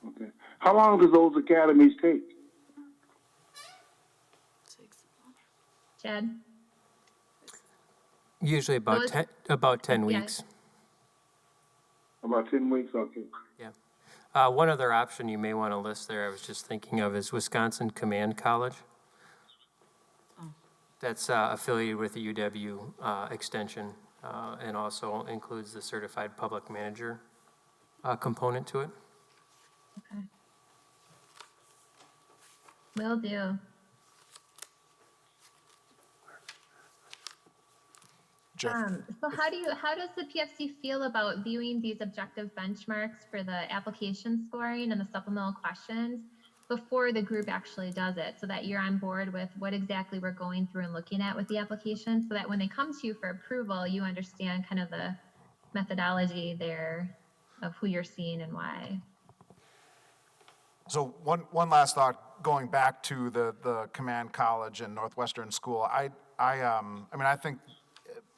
Okay. How long does those academies take? Chad? Usually about 10 weeks. About 10 weeks, okay. Yeah. One other option you may want to list there, I was just thinking of, is Wisconsin Command College. That's affiliated with the UW extension, and also includes the certified public manager component to it. Okay. Will do. Jeff? So how does the PFC feel about viewing these objective benchmarks for the application scoring and the supplemental questions before the group actually does it, so that you're on board with what exactly we're going through and looking at with the application, so that when they come to you for approval, you understand kind of the methodology there of who you're seeing and why? So one last thought, going back to the command college and Northwestern School. I mean, I think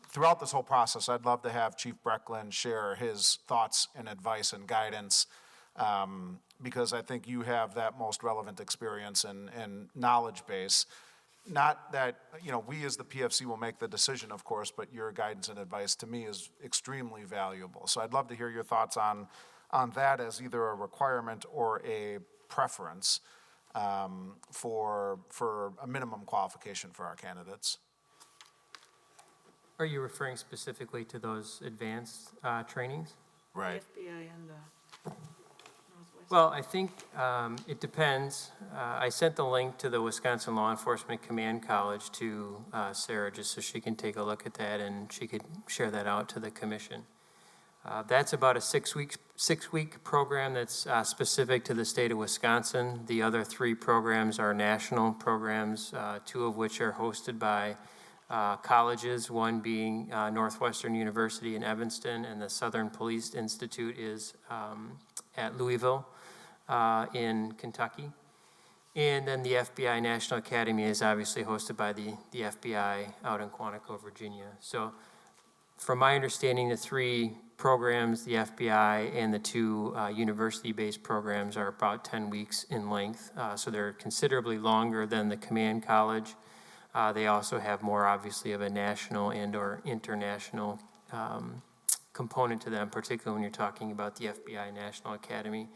throughout this whole process, I'd love to have Chief Brecklin share his thoughts and advice and guidance, because I think you have that most relevant experience and knowledge base. Not that, we as the PFC will make the decision, of course, but your guidance and advice to me is extremely valuable. So I'd love to hear your thoughts on that as either a requirement or a preference for a minimum qualification for our candidates. Are you referring specifically to those advanced trainings? Right. FBI and the Northwest. Well, I think it depends. I sent the link to the Wisconsin Law Enforcement Command College to Sarah, just so she can take a look at that and she could share that out to the commission. That's about a six-week program that's specific to the state of Wisconsin. The other 3 programs are national programs, 2 of which are hosted by colleges, one being Northwestern University in Evanston, and the Southern Police Institute is at Louisville in Kentucky. And then the FBI National Academy is obviously hosted by the FBI out in Quantico, Virginia. So from my understanding, the 3 programs, the FBI and the 2 university-based programs, are about 10 weeks in length. So they're considerably longer than the command college. They also have more, obviously, of a national and or international component to them, particularly when you're talking about the FBI National Academy.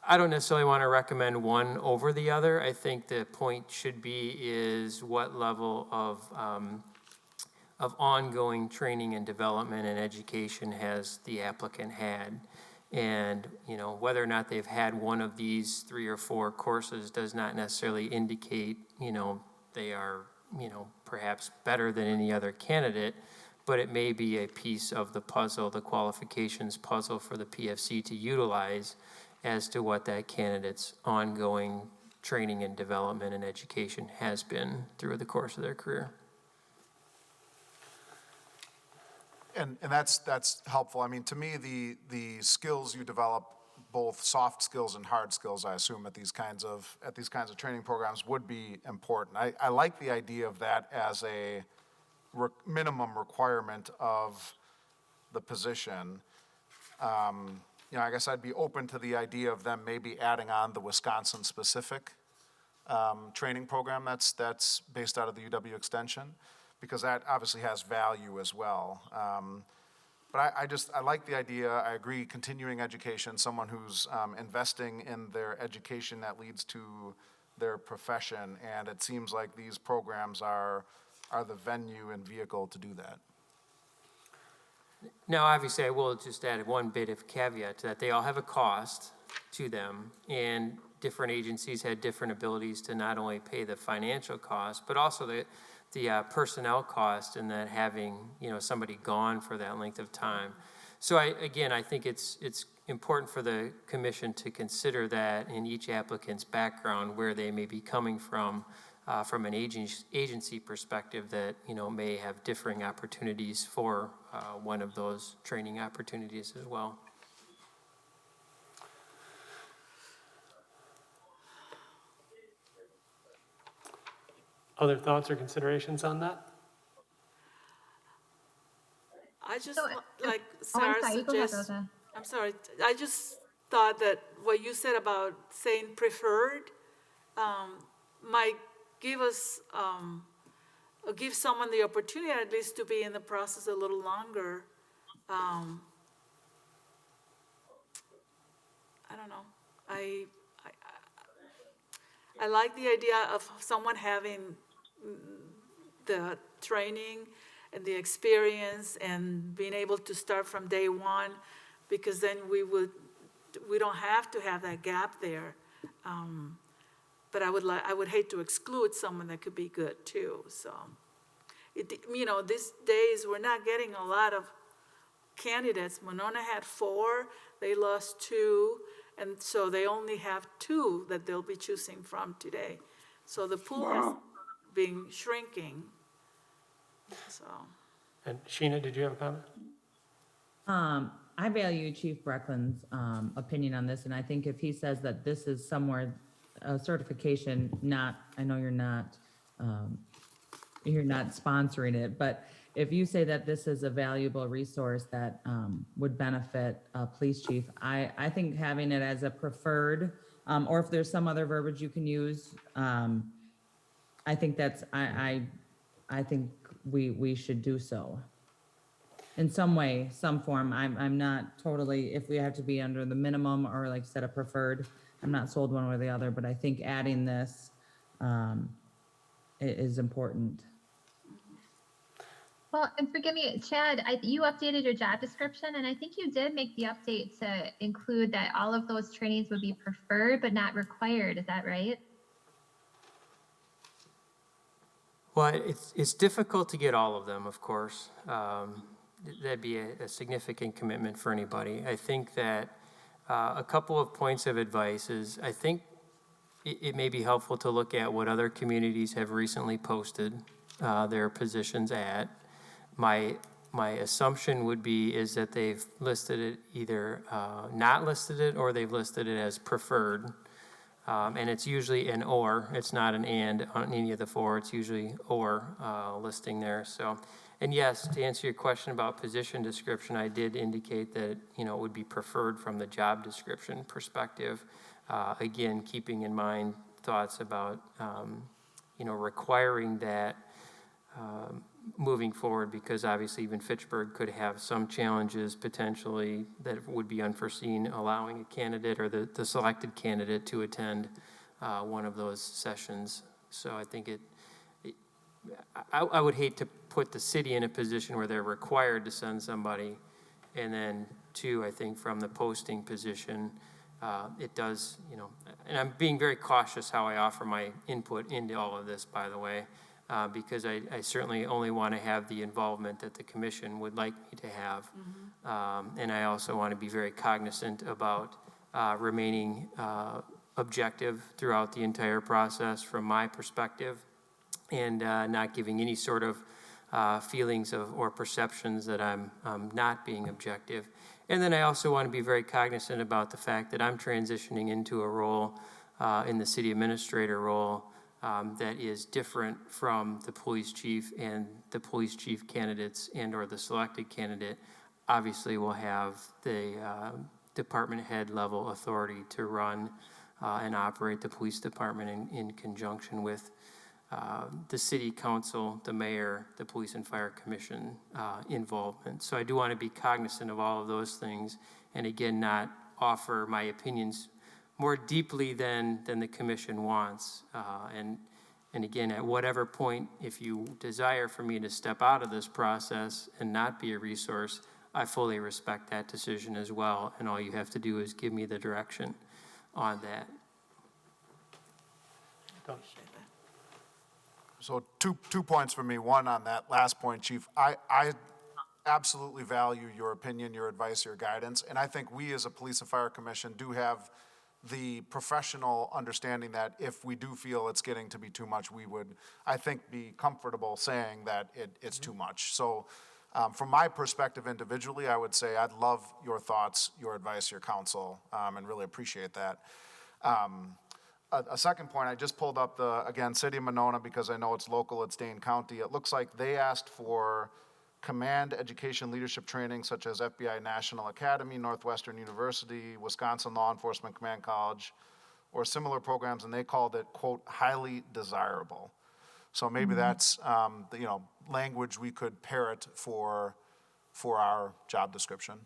I don't necessarily want to recommend one over the other. I think the point should be is what level of ongoing training and development and education has the applicant had. And, whether or not they've had one of these 3 or 4 courses does not necessarily indicate, they are, perhaps better than any other candidate, but it may be a piece of the puzzle, the qualifications puzzle for the PFC to utilize as to what that candidate's ongoing training and development and education has been through the course of their career. And that's helpful. I mean, to me, the skills you develop, both soft skills and hard skills, I assume at these kinds of training programs would be important. I like the idea of that as a minimum requirement of the position. I guess I'd be open to the idea of them maybe adding on the Wisconsin-specific training program that's based out of the UW Extension, because that obviously has value as well. But I like the idea. I agree, continuing education, someone who's investing in their education that leads to their profession, and it seems like these programs are the venue and vehicle to do that. Now, obviously, I will just add one bit of caveat to that. They all have a cost to them, and different agencies had different abilities to not only pay the financial cost, but also the personnel cost, and that having somebody gone for that length of time. So I think it's important for the commission to consider that in each applicant's background, where they may be coming from an agency perspective, that may have differing opportunities for one of those training opportunities as well. Other thoughts or considerations on that? I just, So, like I'm Sarah sorry, you go ahead, suggests, Rosa. I'm sorry, I just thought that what you said about saying preferred might give us, give someone the opportunity at least to be in the process a little longer. I don't know. I like the idea of someone having the training and the experience and being able to start from day one, because then we don't have to have that gap there. But I would hate to exclude someone that could be good too. So, These days, we're not getting a lot of candidates. Monona had 4, they lost 2, and so they only have 2 that they'll be choosing from today. So the pool has been shrinking, so. And Sheena, did you have a comment? I value Chief Breckland's opinion on this, and I think if he says that this is somewhere, a certification, I know you're not sponsoring it, but if you say that this is a valuable resource that would benefit a police chief, I think having it as a preferred, or if there's some other verbiage you can use, I think I think we should do so. In some way, some form. I'm not totally, if we have to be under the minimum or like set a preferred, I'm not sold one way or the other, but I think adding this is important. Well, and forgive me, Chad, you updated your job description, and I think you did make the update to include that all of those trainings would be preferred but not required. Is that right? Well, it's difficult to get all of them, of course. That'd be a significant commitment for anybody. I think that a couple of points of advice is, I think it may be helpful to look at what other communities have recently posted their positions at. My assumption would be is that they've listed it either not listed it or they've listed it as preferred. And it's usually an or, it's not an and on any of the 4, it's usually or listing there. So, and yes, to answer your question about position description, I did indicate that, it would be preferred from the job description perspective. Again, keeping in mind thoughts about, requiring that moving forward, because obviously even Fitchburg could have some challenges potentially that would be unforeseen, allowing a candidate or the selected candidate to attend one of those sessions. So I think I would hate to put the city in a position where they're required to send somebody. And then 2, I think from the posting position, it does, and I'm being very cautious how I offer my input into all of this, by the way, because I certainly only want to have the involvement that the commission would like me to have. And I also want to be very cognizant about remaining objective throughout the entire process from my perspective, and not giving any sort of feelings or perceptions that I'm not being objective. And then I also want to be very cognizant about the fact that I'm transitioning into a role in the city administrator role that is different from the police chief, and the police chief candidates and or the selected candidate obviously will have the department head level authority to run and operate the police department in conjunction with the city council, the mayor, the police and fire commission involvement. So I do want to be cognizant of all of those things, and again, not offer my opinions more deeply than the commission wants. And again, at whatever point, if you desire for me to step out of this process and not be a resource, I fully respect that decision as well. And all you have to do is give me the direction on that. So two points for me. One, on that last point, Chief, I absolutely value your opinion, your advice, your guidance. And I think we as a Police and Fire Commission do have the professional understanding that if we do feel it's getting to be too much, we would, I think, be comfortable saying that it's too much. So from my perspective individually, I would say I'd love your thoughts, your advice, your counsel, and really appreciate that. A second point, I just pulled up again, City of Monona, because I know it's local, it's Dane County. It looks like they asked for command education leadership training such as FBI National Academy, Northwestern University, Wisconsin Law Enforcement Command College, or similar programs, and they called it, quote, highly desirable. So maybe that's, language we could parrot for our job description.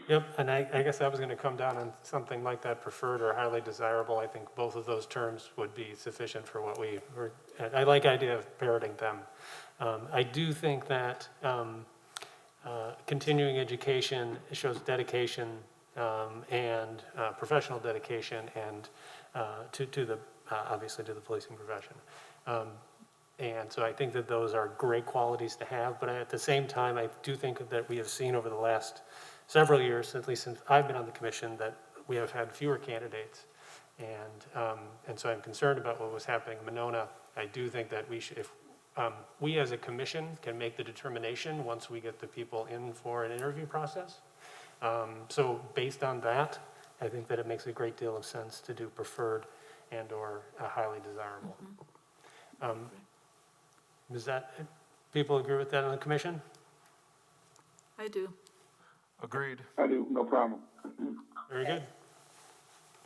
Yep, and I guess I was going to come down on something like that, preferred or highly desirable. I think both of those terms would be sufficient for what we were. I like the idea of parroting them. I do think that continuing education shows dedication and professional dedication and to the obviously to the policing profession. And so I think that those are great qualities to have, but at the same time, I do think that we have seen over the last several years, at least since I've been on the commission, that we have had fewer candidates. And so I'm concerned about what was happening in Monona. I do think that we should, if we as a commission can make the determination once we get the people in for an interview process. So based on that, I think that it makes a great deal of sense to do preferred and or highly desirable. Does that, people agree with that on the commission? I do. Agreed. I do, no problem. Very good.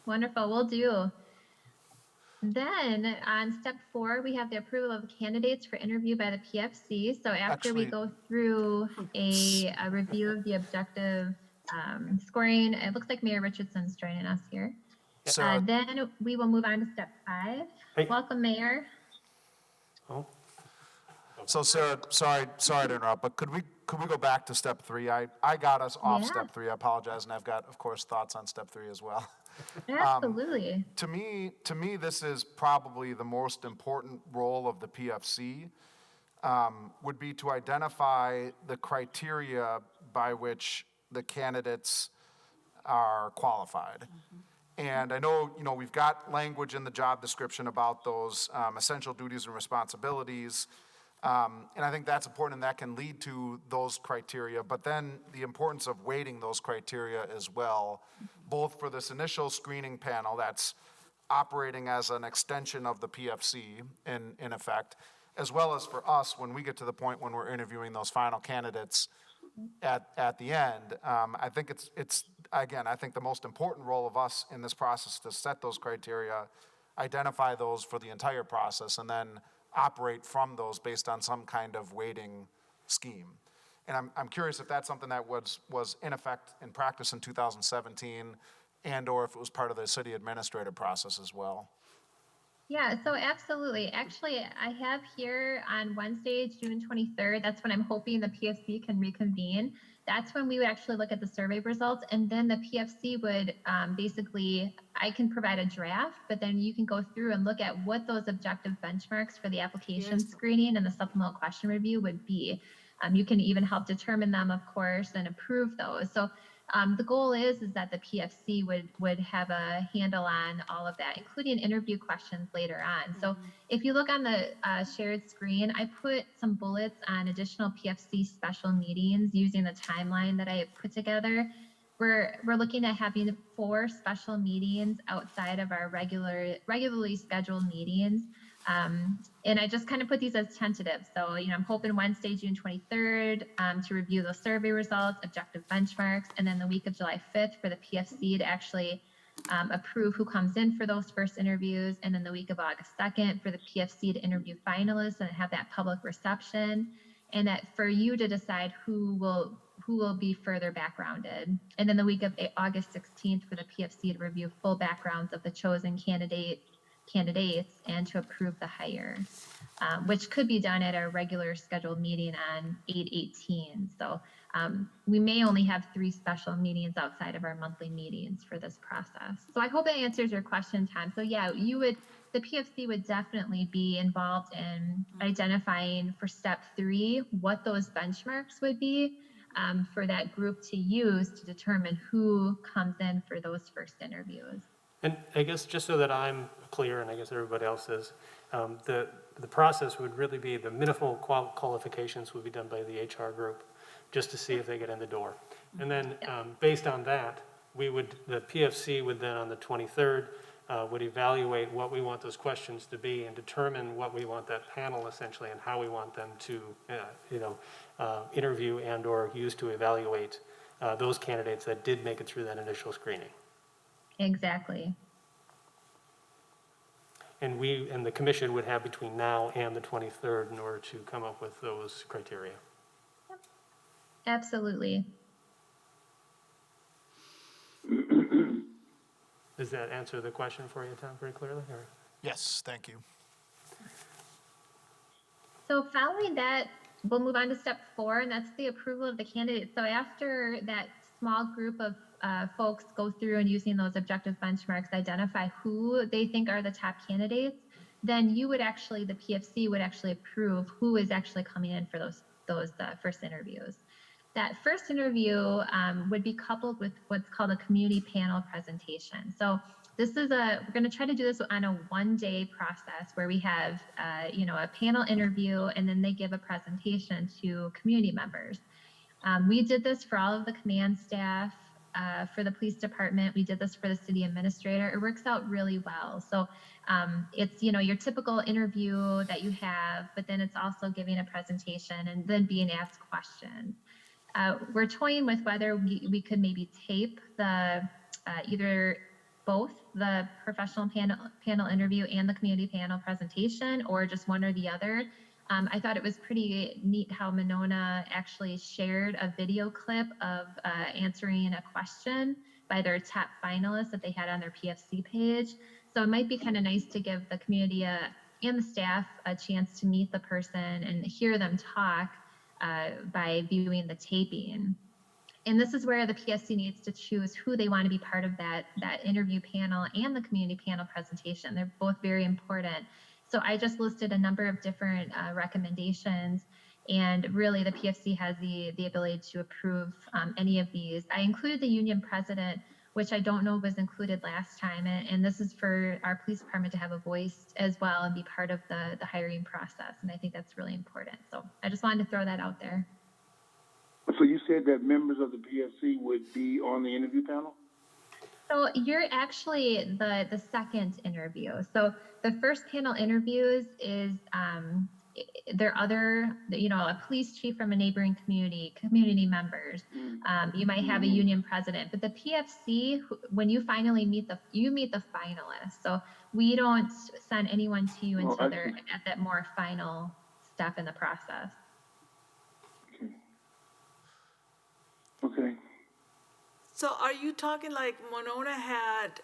Wonderful, will do. Then on step 4, we have the approval of candidates for interview by the PFC. So after we Actually- go through a review of the objective scoring, it looks like Mayor Richardson's joining us here. Sarah, Then we will move on to step 5. Hey. Welcome, Mayor. Oh, so Sarah, sorry to interrupt, but could we go back to step 3? I got us off Yeah. step 3. I apologize, and I've got, of course, thoughts on step 3 as well. Absolutely. To me, this is probably the most important role of the PFC, would be to identify the criteria by which the candidates are qualified. And I know, we've got language in the job description about those essential duties and responsibilities. And I think that's important, and that can lead to those criteria. But then the importance of weighting those criteria as well, both for this initial screening panel that's operating as an extension of the PFC in effect, as well as for us when we get to the point when we're interviewing those final candidates at the end. I think it's again, I think the most important role of us in this process is to set those criteria, identify those for the entire process, and then operate from those based on some kind of weighting scheme. And I'm curious if that's something that was in effect in practice in 2017, and or if it was part of the city administrative process as well. Yeah, so absolutely. Actually, I have here on Wednesday, June 23rd, that's when I'm hoping the PFC can reconvene. That's when we would actually look at the survey results, and then the PFC would basically, I can provide a draft, but then you can go through and look at what those objective benchmarks for the application screening and the supplemental question review would be. You can even help determine them, of course, and approve those. So the goal is that the PFC would have a handle on all of that, including interview questions later on. So if you look on the shared screen, I put some bullets on additional PFC special meetings using the timeline that I put together. We're looking at having 4 special meetings outside of our regularly scheduled meetings. And I just kind of put these as tentative. So, I'm hoping Wednesday, June 23rd, to review those survey results, objective benchmarks, and then the week of July 5th for the PFC to actually approve who comes in for those first interviews, and then the week of August 2nd for the PFC to interview finalists and have that public reception, and that for you to decide who will be further backgrounded. And then the week of August 16th for the PFC to review full backgrounds of the chosen candidates and to approve the hire, which could be done at our regular scheduled meeting on 8/18. So we may only have 3 special meetings outside of our monthly meetings for this process. So I hope that answers your question, Tom. So yeah, the PFC would definitely be involved in identifying for step 3 what those benchmarks would be for that group to use to determine who comes in for those first interviews. And I guess just so that I'm clear, and I guess everybody else is, the process would really be the minimal qualifications would be done by the HR group, just to see if they get in the door. And then based on that, the PFC would then on the 23rd would evaluate what we want those questions to be and determine what we want that panel essentially and how we want them to interview and or use to evaluate those candidates that did make it through that initial screening. Exactly. And the commission would have between now and the 23rd in order to come up with those criteria. Absolutely. Does that answer the question for you, Tom, very clearly? Or? Yes, thank you. So following that, we'll move on to step 4, and that's the approval of the candidate. So after that small group of folks go through and using those objective benchmarks, identify who they think are the top candidates, then you would actually, the PFC would actually approve who is actually coming in for those first interviews. That first interview would be coupled with what's called a community panel presentation. So this is we're going to try to do this on a one-day process where we have, a panel interview, and then they give a presentation to community members. We did this for all of the command staff, for the police department. We did this for the city administrator. It works out really well. So it's, your typical interview that you have, but then it's also giving a presentation and then being asked questions. We're toying with whether we could maybe tape the either both the professional panel interview and the community panel presentation, or just one or the other. I thought it was pretty neat how Monona actually shared a video clip of answering a question by their top finalists that they had on their PFC page. So it might be kind of nice to give the community and the staff a chance to meet the person and hear them talk by viewing the taping. And this is where the PSC needs to choose who they want to be part of that interview panel and the community panel presentation. They're both very important. So I just listed a number of different recommendations, and really the PFC has the ability to approve any of these. I included the union president, which I don't know was included last time, and this is for our police department to have a voice as well and be part of the hiring process, and I think that's really important. So I just wanted to throw that out there. So you said that members of the PFC would be on the interview panel? So you're actually the second interview. So the first panel interviews is there are other, a police chief from a neighboring community members. You might have a union president, but the PFC, when you finally meet the finalists. So we don't send anyone to you until they're at that more final step in the process. Okay. So are you talking like Monona had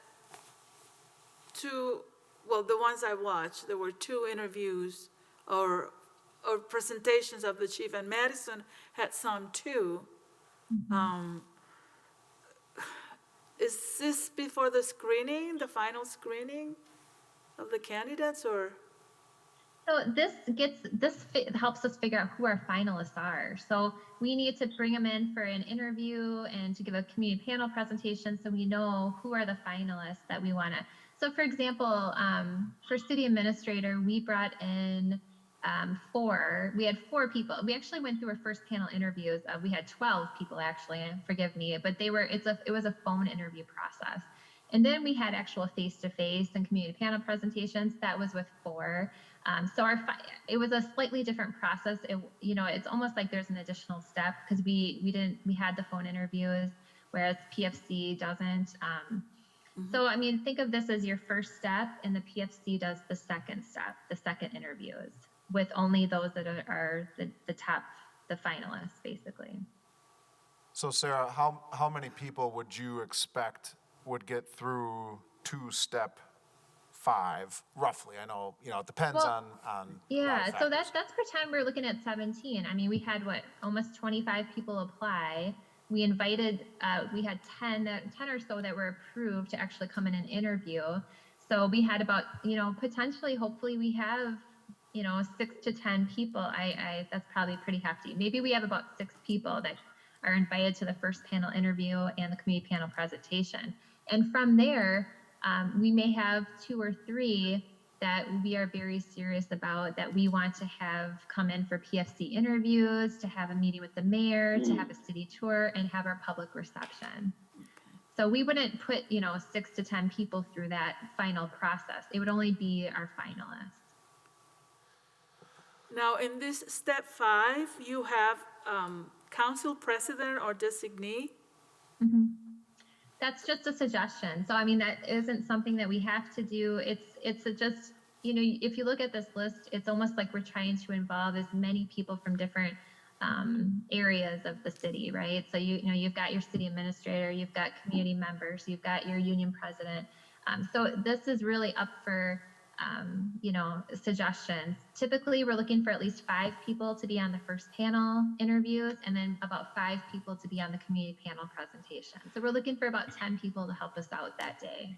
two, well, the ones I watched, there were two interviews or presentations of the chief, and Madison had some too. Is this before the screening, the final screening of the candidates, or? So this helps us figure out who our finalists are. So we need to bring them in for an interview and to give a community panel presentation so we know who are the finalists that we want to. So for example, for city administrator, we brought in we had 4 people. We actually went through our first panel interviews. We had 12 people actually, forgive me, but it was a phone interview process. And then we had actual face-to-face and community panel presentations. That was with 4. So it was a slightly different process. It's almost like there's an additional step because we had the phone interviews, whereas PFC doesn't. So I mean, think of this as your first step, and the PFC does the second step, the second interviews, with only those that are the top, the finalists, basically. So Sarah, how many people would you expect would get through 2-step 5, roughly? I know, it depends on Yeah, so that's pretend we're looking at 17. I mean, we had almost 25 people apply. We invited, we had 10 or so that were approved to actually come in and interview. So we had about, potentially, hopefully we have, 6 to 10 people. That's probably pretty hefty. Maybe we have about 6 people that are invited to the first panel interview and the community panel presentation. And from there, we may have 2 or 3 that we are very serious about, that we want to have come in for PFC interviews, to have a meeting with the mayor, to have a city tour, and have our public reception. So we wouldn't put, 6 to 10 people through that final process. It would only be our finalists. Now, in this step 5, you have council president or designee? Mm-hmm. That's just a suggestion. So, I mean, that isn't something that we have to do. It's just, if you look at this list, it's almost like we're trying to involve as many people from different areas of the city, right? So, you've got your city administrator, you've got community members, you've got your union president. So this is really up for, suggestions. Typically, we're looking for at least 5 people to be on the first panel interviews, and then about 5 people to be on the community panel presentation. So we're looking for about 10 people to help us out that day.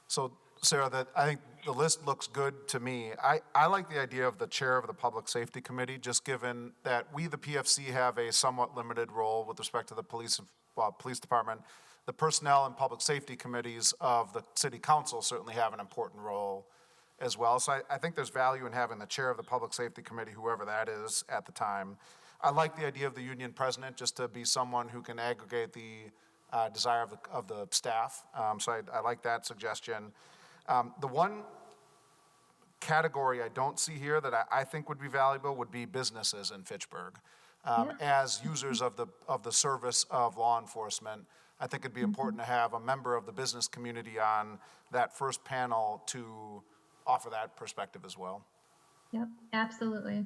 So Sarah, that I think the list looks good to me. I like the idea of the chair of the Public Safety Committee, just given that we, the PFC, have a somewhat limited role with respect to the police department. The Personnel and Public Safety Committees of the City Council certainly have an important role as well. So I think there's value in having the chair of the Public Safety Committee, whoever that is at the time. I like the idea of the union president, just to be someone who can aggregate the desire of the staff. So I like that suggestion. The one category I don't see here that I think would be valuable would be businesses in Fitchburg. As users of the service of law enforcement, I think it'd be important to have a member of the business community on that first panel to offer that perspective as well. Yep, absolutely.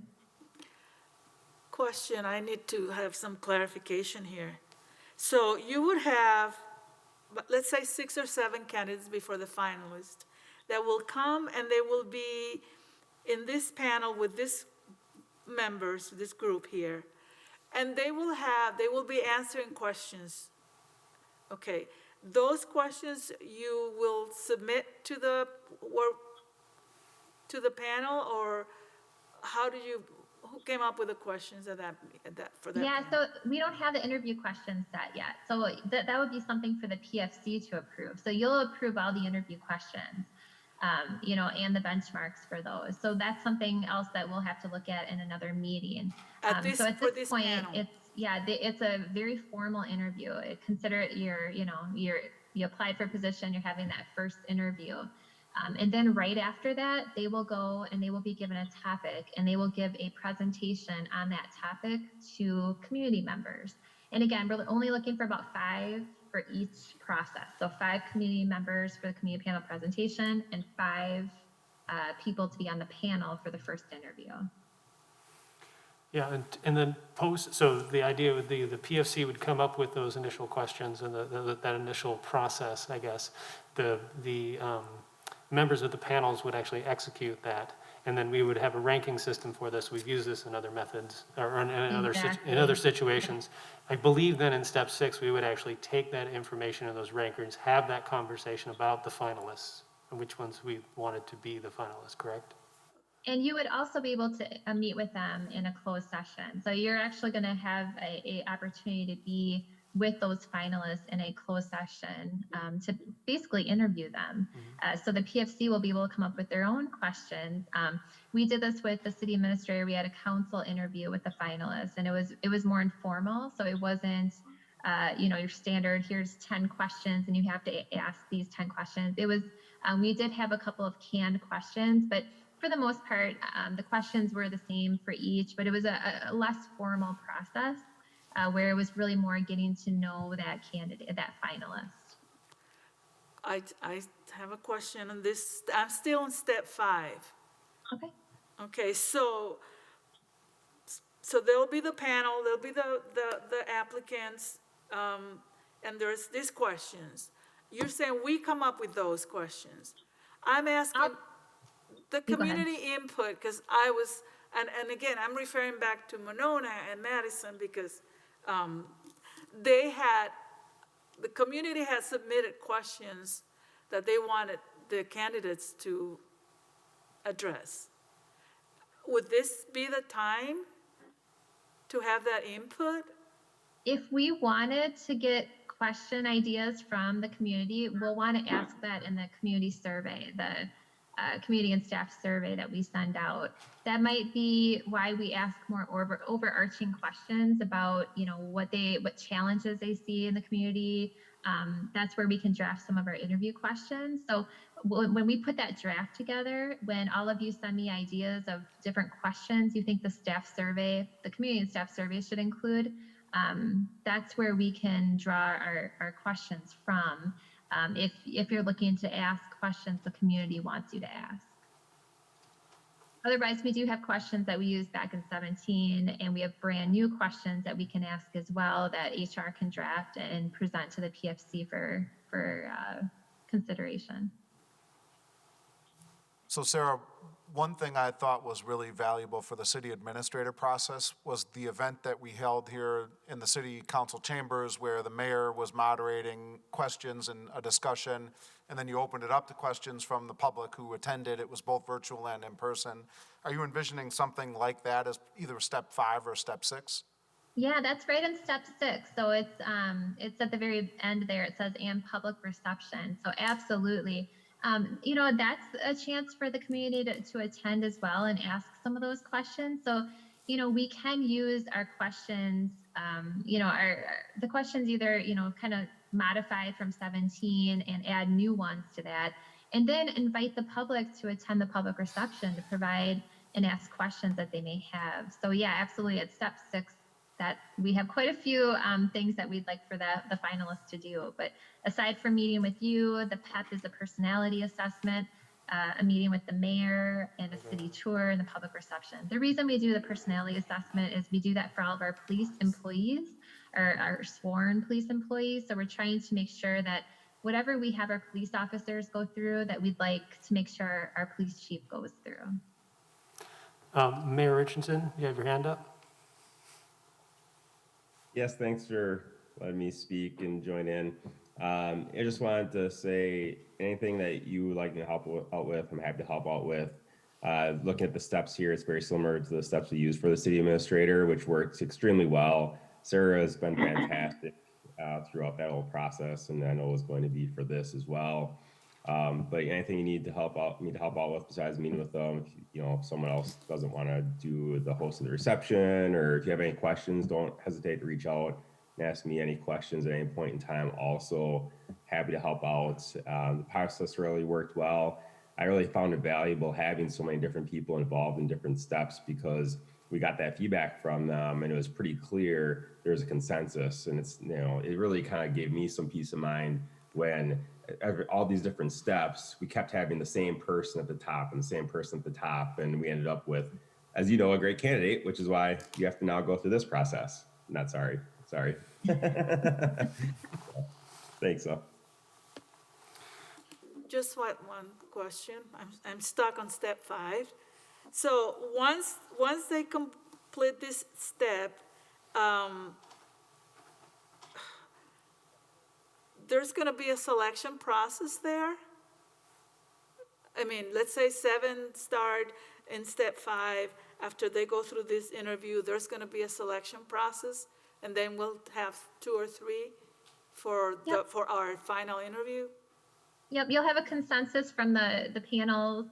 Question, I need to have some clarification here. So you would have, let's say 6 or 7 candidates before the finalists that will come, and they will be in this panel with this members, this group here, and they will be answering questions. Okay, those questions you will submit to the panel, or who came up with the questions for that? Yeah, panel? so we don't have the interview questions set yet. So that would be something for the PFC to approve. So you'll approve all the interview questions, and the benchmarks for those. So that's something else that we'll have to look at in another meeting. So at this point, panel. it's a very formal interview. Consider it you applied for a position, you're having that first interview. And then right after that, they will go and they will be given a topic, and they will give a presentation on that topic to community members. And again, we're only looking for about 5 for each process. So 5 community members for the community panel presentation, and 5 people to be on the panel for the first interview. Yeah, and then so the idea would be the PFC would come up with those initial questions and that initial process, I guess. The members of the panels would actually execute that, and then we would have a ranking system for this. We've used this in other methods, or in other situations. I believe then in step 6, we would actually take that information in those rankings, have that conversation about the finalists, and which ones we wanted to be the finalists, correct? And you would also be able to meet with them in a closed session. So you're actually going to have a opportunity to be with those finalists in a closed session to basically interview them. So the PFC will be able to come up with their own questions. We did this with the city administrator. We had a council interview with the finalists, and it was more informal. So it wasn't, your standard, here's 10 questions and you have to ask these 10 questions. It was, we did have a couple of canned questions, but for the most part, the questions were the same for each, but it was a less formal process. Where it was really more getting to know that candidate, that finalist. I have a question on this. I'm still on step 5. Okay. Okay, so there'll be the panel, there'll be the applicants, and there's these questions. You're saying we come up with those questions. I'm asking the community input, because I was, and again, I'm referring back to Monona and Madison, because the community had submitted questions that they wanted the candidates to address. Would this be the time to have that input? If we wanted to get question ideas from the community, we'll want to ask that in the community survey, the community and staff survey that we send out. That might be why we ask more overarching questions about, what challenges they see in the community. That's where we can draft some of our interview questions. So when we put that draft together, when all of you send me ideas of different questions you think the community and staff survey should include, that's where we can draw our questions from. If you're looking to ask questions the community wants you to ask. Otherwise, we do have questions that we used back in 17, and we have brand new questions that we can ask as well that HR can draft and present to the PFC for consideration. So Sarah, one thing I thought was really valuable for the city administrator process was the event that we held here in the city council chambers where the mayor was moderating questions and a discussion, and then you opened it up to questions from the public who attended. It was both virtual and in person. Are you envisioning something like that as either step 5 or step 6? Yeah, that's right in step 6. So it's at the very end there. It says and public reception. So absolutely. That's a chance for the community to attend as well and ask some of those questions. So, we can use our questions, the questions either, kind of modify from 17 and add new ones to that, and then invite the public to attend the public reception to provide and ask questions that they may have. So yeah, absolutely. At step 6, that we have quite a few things that we'd like for the finalists to do. But aside from meeting with you, the PEP is a personality assessment, a meeting with the mayor, and a city tour and the public reception. The reason we do the personality assessment is we do that for all of our police employees, or our sworn police employees. So we're trying to make sure that whatever we have our police officers go through, that we'd like to make sure our police chief goes through. Mayor Richardson, you have your hand up? Yes, thanks for letting me speak and join in. I just wanted to say anything that you would like me to help out with, I'm happy to help out with. Looking at the steps here, it's very similar to the steps we use for the city administrator, which works extremely well. Sarah has been fantastic throughout that whole process, and I know is going to be for this as well. But anything you need to help out with besides meeting with them, if someone else doesn't want to do the host of the reception, or if you have any questions, don't hesitate to reach out and ask me any questions at any point in time. Also happy to help out. The process really worked well. I really found it valuable having so many different people involved in different steps, because we got that feedback from them and it was pretty clear there's a consensus, and it really kind of gave me some peace of mind when all these different steps, we kept having the same person at the top and the same person at the top, and we ended up with, as you know, a great candidate, which is why you have to now go through this process. Not sorry. Thanks, though. Just one question. I'm stuck on step 5. So once they complete this step, there's going to be a selection process there? I mean, let's say 7 start in step 5. After they go through this interview, there's going to be a selection process, and then we'll have 2 or 3 for our final interview? Yep, you'll have a consensus from the panels,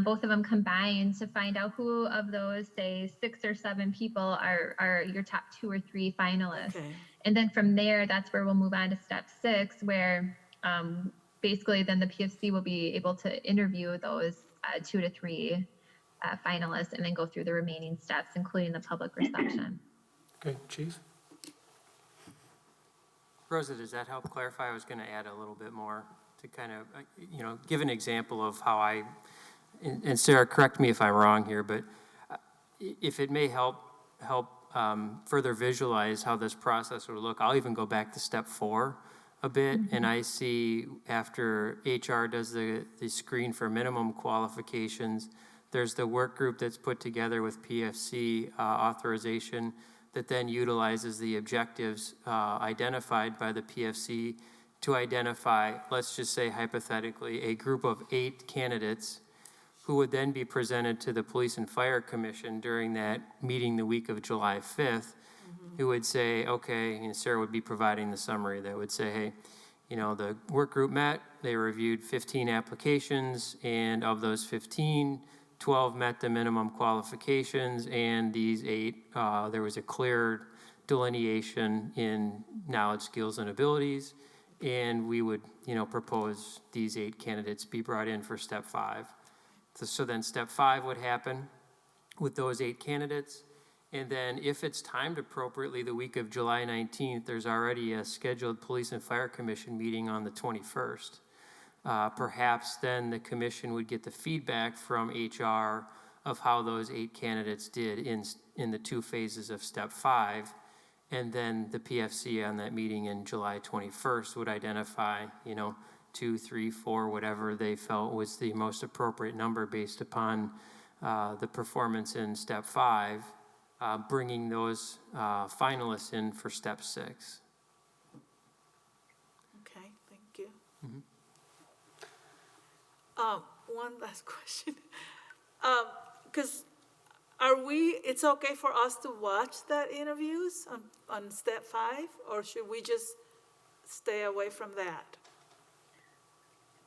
both of them combined, to find out who of those, say, 6 or 7 people are your top 2 or 3 finalists. Okay. And then from there, that's where we'll move on to step 6, where basically then the PFC will be able to interview those 2 to 3 finalists and then go through the remaining steps, including the public reception. Okay, Chief? Rosa, does that help clarify? I was going to add a little bit more to kind of, give an example of how and Sarah, correct me if I'm wrong here, but if it may help further visualize how this process would look, I'll even go back to step 4 a bit, and I see after HR does the screen for minimum qualifications, there's the work group that's put together with PFC authorization that then utilizes the objectives identified by the PFC to identify, let's just say hypothetically, a group of 8 candidates who would then be presented to the Police and Fire Commission during that meeting the week of July 5th, who would say, okay, and Sarah would be providing the summary that would say, hey, the work group met, they reviewed 15 applications, and of those 15, 12 met the minimum qualifications, and these 8, there was a clear delineation in knowledge, skills, and abilities, and we would, propose these 8 candidates be brought in for step 5. So then step 5 would happen with those 8 candidates, and then if it's timed appropriately, the week of July 19th, there's already a scheduled Police and Fire Commission meeting on the 21st. Perhaps then the commission would get the feedback from HR of how those 8 candidates did in the 2 phases of step 5, and then the PFC on that meeting in July 21st would identify, 2, 3, 4, whatever they felt was the most appropriate number based upon the performance in step 5, bringing those finalists in for step 6. Okay, thank you. One last question. Because it's okay for us to watch that interviews on step 5, or should we just stay away from that?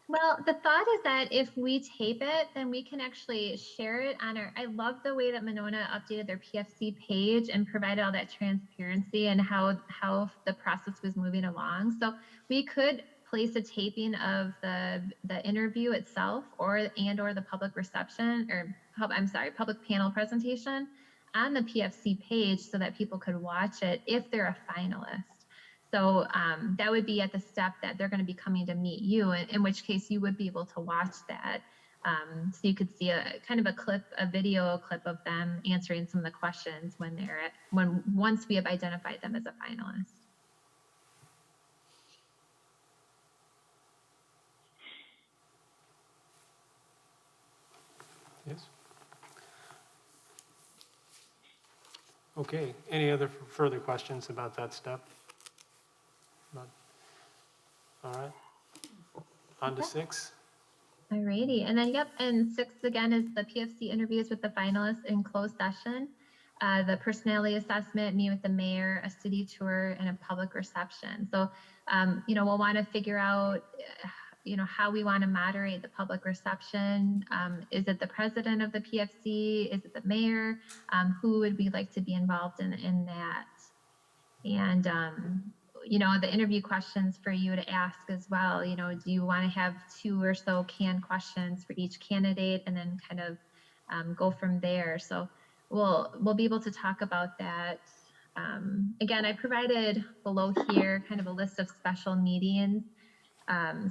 Well, the thought is that if we tape it, then we can actually share it on I love the way that Monona updated their PFC page and provided all that transparency and how the process was moving along. So we could place a taping of the interview itself or the public reception public panel presentation on the PFC page so that people could watch it if they're a finalist. So that would be at the step that they're going to be coming to meet you, in which case you would be able to watch that. So you could see a video clip of them answering some of the questions once we have identified them as a finalist. Yes. Okay, any other further questions about that step? All right, on to 6. Alrighty, and then and 6 again is the PFC interviews with the finalists in closed session, the personality assessment, meet with the mayor, a city tour, and a public reception. So, we'll want to figure out, how we want to moderate the public reception. Is it the president of the PFC? Is it the mayor? Who would we like to be involved in that? And the interview questions for you to ask as well. Do you want to have 2 or so canned questions for each candidate and then kind of go from there? So we'll be able to talk about that. Again, I provided below here kind of a list of special meetings.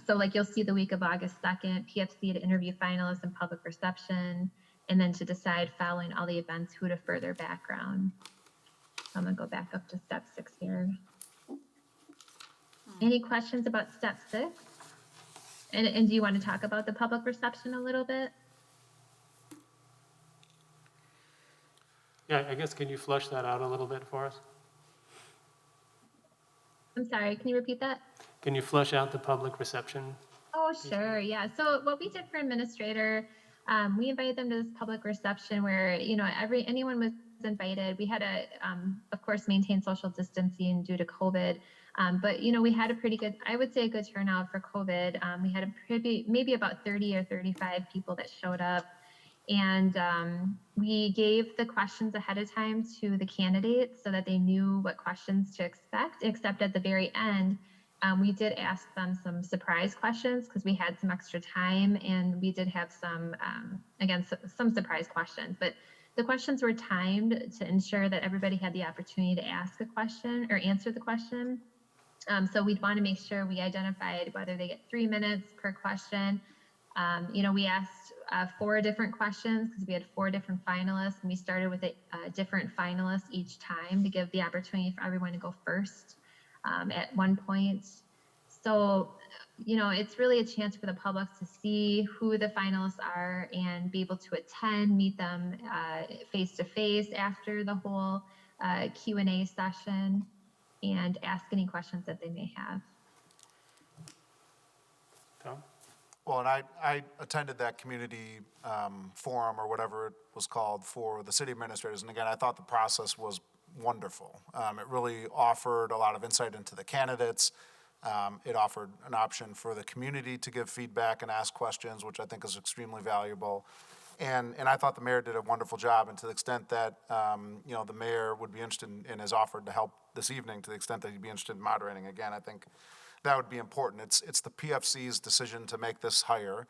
So you'll see the week of August 2nd, PFC to interview finalists and public reception, and then to decide following all the events who to further background. I'm gonna go back up to step 6 here. Any questions about step 6? And do you want to talk about the public reception a little bit? Yeah, I guess, can you flesh that out a little bit for us? I'm sorry, can you repeat that? Can you flesh out the public reception? Oh, sure, yeah. So what we did for administrator, we invited them to this public reception where, anyone was invited. We had to, of course, maintain social distancing due to COVID. But, we had a pretty good, I would say a good turnout for COVID. We had maybe about 30 or 35 people that showed up. And we gave the questions ahead of time to the candidates so that they knew what questions to expect, except at the very end, we did ask them some surprise questions because we had some extra time, and we did have some surprise questions. But the questions were timed to ensure that everybody had the opportunity to ask a question or answer the question. So we'd want to make sure we identified whether they get 3 minutes per question. We asked 4 different questions because we had 4 different finalists, and we started with a different finalist each time to give the opportunity for everyone to go first at one point. So, it's really a chance for the public to see who the finalists are and be able to attend, meet them face-to-face after the whole Q&A session, and ask any questions that they may have. Tom? Well, and I attended that community forum or whatever it was called for the city administrators. And again, I thought the process was wonderful. It really offered a lot of insight into the candidates. It offered an option for the community to give feedback and ask questions, which I think is extremely valuable. And I thought the mayor did a wonderful job. And to the extent that, the mayor would be interested and has offered to help this evening, to the extent that he'd be interested in moderating again, I think that would be important. It's the PFC's decision to make this hire,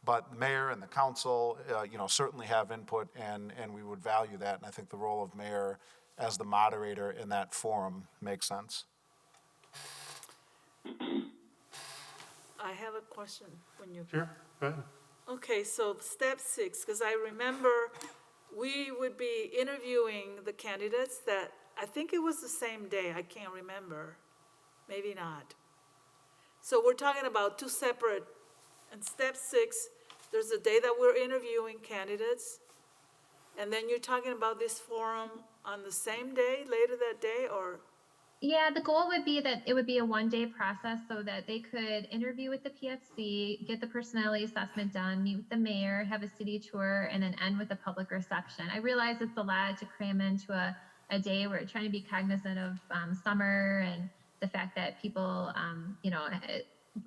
but the mayor and the council, certainly have input, and we would value that. And I think the role of mayor as the moderator in that forum makes sense. I have a question when you. Sure, go ahead. Okay, so step 6, because I remember we would be interviewing the candidates that, I think it was the same day, I can't remember, maybe not. So we're talking about 2 separate, and step 6, there's a day that we're interviewing candidates, And then you're talking about this forum on the same day, later that day, or? Yeah, the goal would be that it would be a one-day process so that they could interview with the PFC, get the personality assessment done, meet with the mayor, have a city tour, and then end with a public reception. I realize it's a lot to cram into a day. We're trying to be cognizant of summer and the fact that people,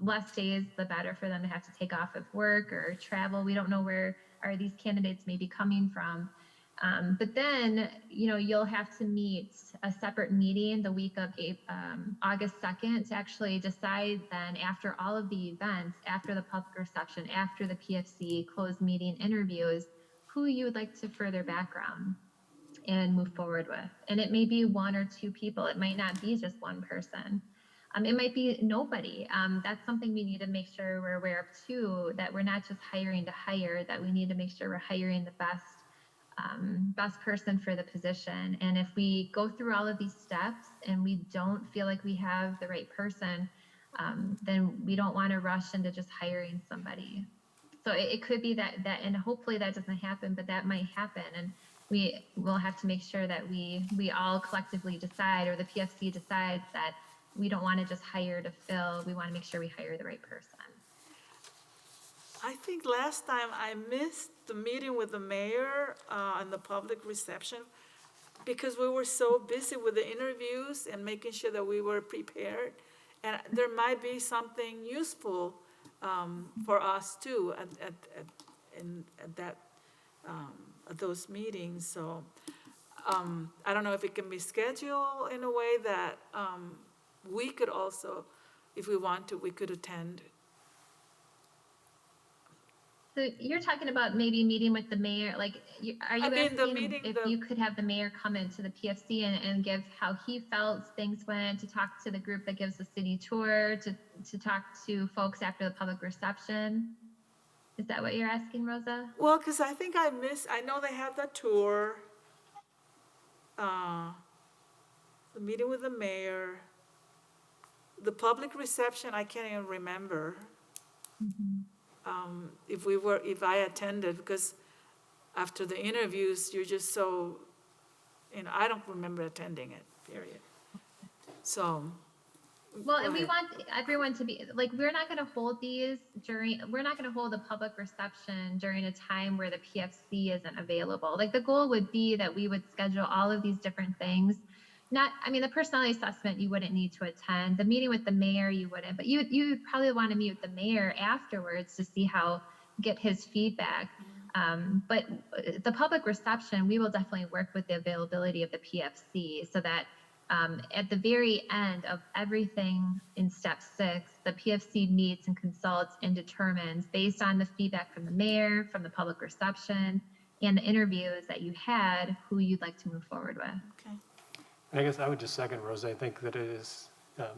less days, the better for them to have to take off of work or travel. We don't know where are these candidates may be coming from. But then, you'll have to meet a separate meeting the week of August 2nd to actually decide then after all of the events, after the public reception, after the PFC closed meeting interviews, who you would like to further background and move forward with. And it may be one or two people. It might not be just one person. It might be nobody. That's something we need to make sure we're aware of too, that we're not just hiring to hire, that we need to make sure we're hiring the best person for the position. And if we go through all of these steps and we don't feel like we have the right person, then we don't want to rush into just hiring somebody. So it could be that, and hopefully that doesn't happen, but that might happen. And we will have to make sure that we all collectively decide, or the PFC decides, that we don't want to just hire to fill. We want to make sure we hire the right person. I think last time I missed the meeting with the mayor and the public reception because we were so busy with the interviews and making sure that we were prepared. And there might be something useful for us too at those meetings. So I don't know if it can be scheduled in a way that we could also, if we want to, we could attend. So you're talking about maybe meeting with the mayor, like, are you asking if you could have the mayor come into the PFC and give how he felt things went, to talk to the group that gives the city tour, to talk to folks after the public reception? Is that what you're asking, Rosa? Well, because I think I know they have the tour, the meeting with the mayor, the public reception, I can't even remember. Mm-hmm. If I attended, because after the interviews, you're just so, I don't remember attending it, period. So. Well, and we want everyone to be, like, we're not going to hold a public reception during a time where the PFC isn't available. Like, the goal would be that we would schedule all of these different things. The personality assessment, you wouldn't need to attend. The meeting with the mayor, you wouldn't, but you would probably want to meet with the mayor afterwards to see get his feedback. But the public reception, we will definitely work with the availability of the PFC so that at the very end of everything in step 6, the PFC meets and consults and determines, based on the feedback from the mayor, from the public reception, and the interviews that you had, who you'd like to move forward with. Okay. I guess I would just second Rose. I think that it is,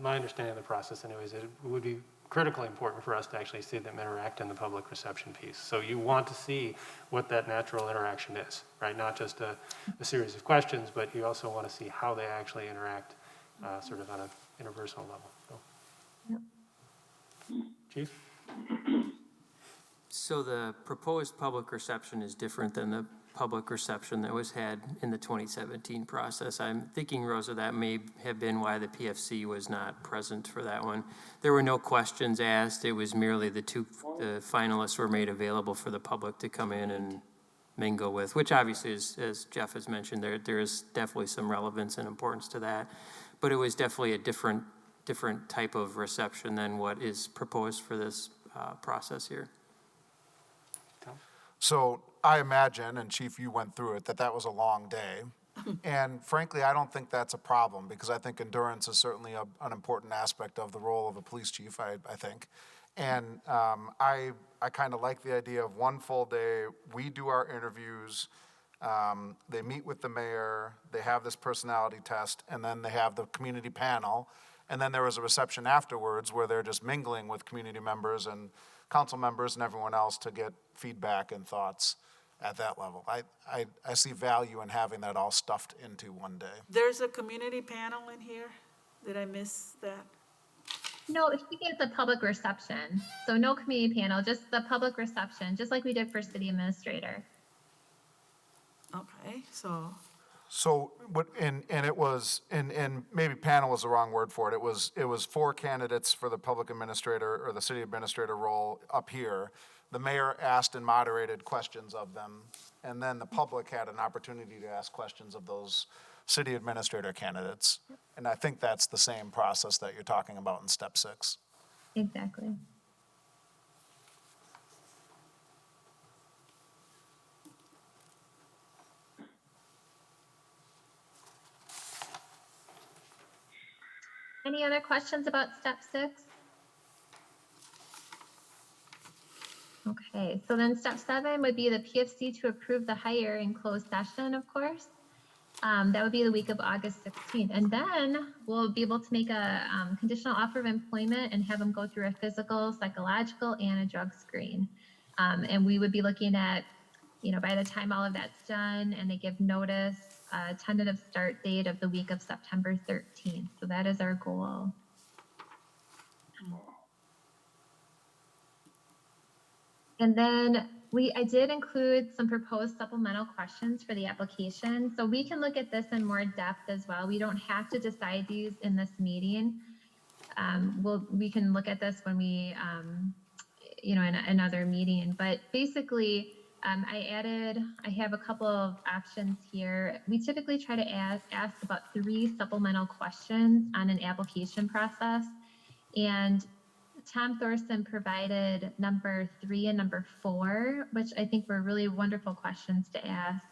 my understanding of the process anyways, it would be critically important for us to actually see them interact in the public reception piece. So you want to see what that natural interaction is, right? Not just a series of questions, but you also want to see how they actually interact sort of on an interpersonal level. So. Yep. Chief? So the proposed public reception is different than the public reception that was had in the 2017 process. I'm thinking, Rosa, that may have been why the PFC was not present for that one. There were no questions asked. It was merely the finalists were made available for the public to come in and mingle with, which obviously is, as Jeff has mentioned, there is definitely some relevance and importance to that. But it was definitely a different type of reception than what is proposed for this process here. So I imagine, and Chief, you went through it, that was a long day. And frankly, I don't think that's a problem, because I think endurance is certainly an important aspect of the role of a police chief, I think. And I kind of like the idea of one full day. We do our interviews. They meet with the mayor. They have this personality test. And then they have the community panel. And then there was a reception afterwards where they're just mingling with community members and council members and everyone else to get feedback and thoughts at that level. I see value in having that all stuffed into one day. There's a community panel in here. Did I miss that? No, it's a public reception. So no community panel, just the public reception, just like we did for city administrator. Okay, so, So, what, and it was, and maybe panel is the wrong word for it. It was 4 candidates for the public administrator or the city administrator role up here. The mayor asked and moderated questions of them, and then the public had an opportunity to ask questions of those city administrator candidates. And I think that's the same process that you're talking about in step 6. Exactly. Any other questions about step 6? Okay, so then step 7 would be the PFC to approve the hire in closed session, of course. That would be the week of August 16th. And then we'll be able to make a conditional offer of employment and have them go through a physical, psychological, and a drug screen. And we would be looking at, by the time all of that's done and they give notice, tentative start date of the week of September 13th. So that is our goal. And then I did include some proposed supplemental questions for the application. So we can look at this in more depth as well. We don't have to decide these in this meeting. We can look at this when we, in another meeting. But basically, I have a couple of options here. We typically try to ask about 3 supplemental questions on an application process. And Tom Thorson provided number 3 and number 4, which I think were really wonderful questions to ask.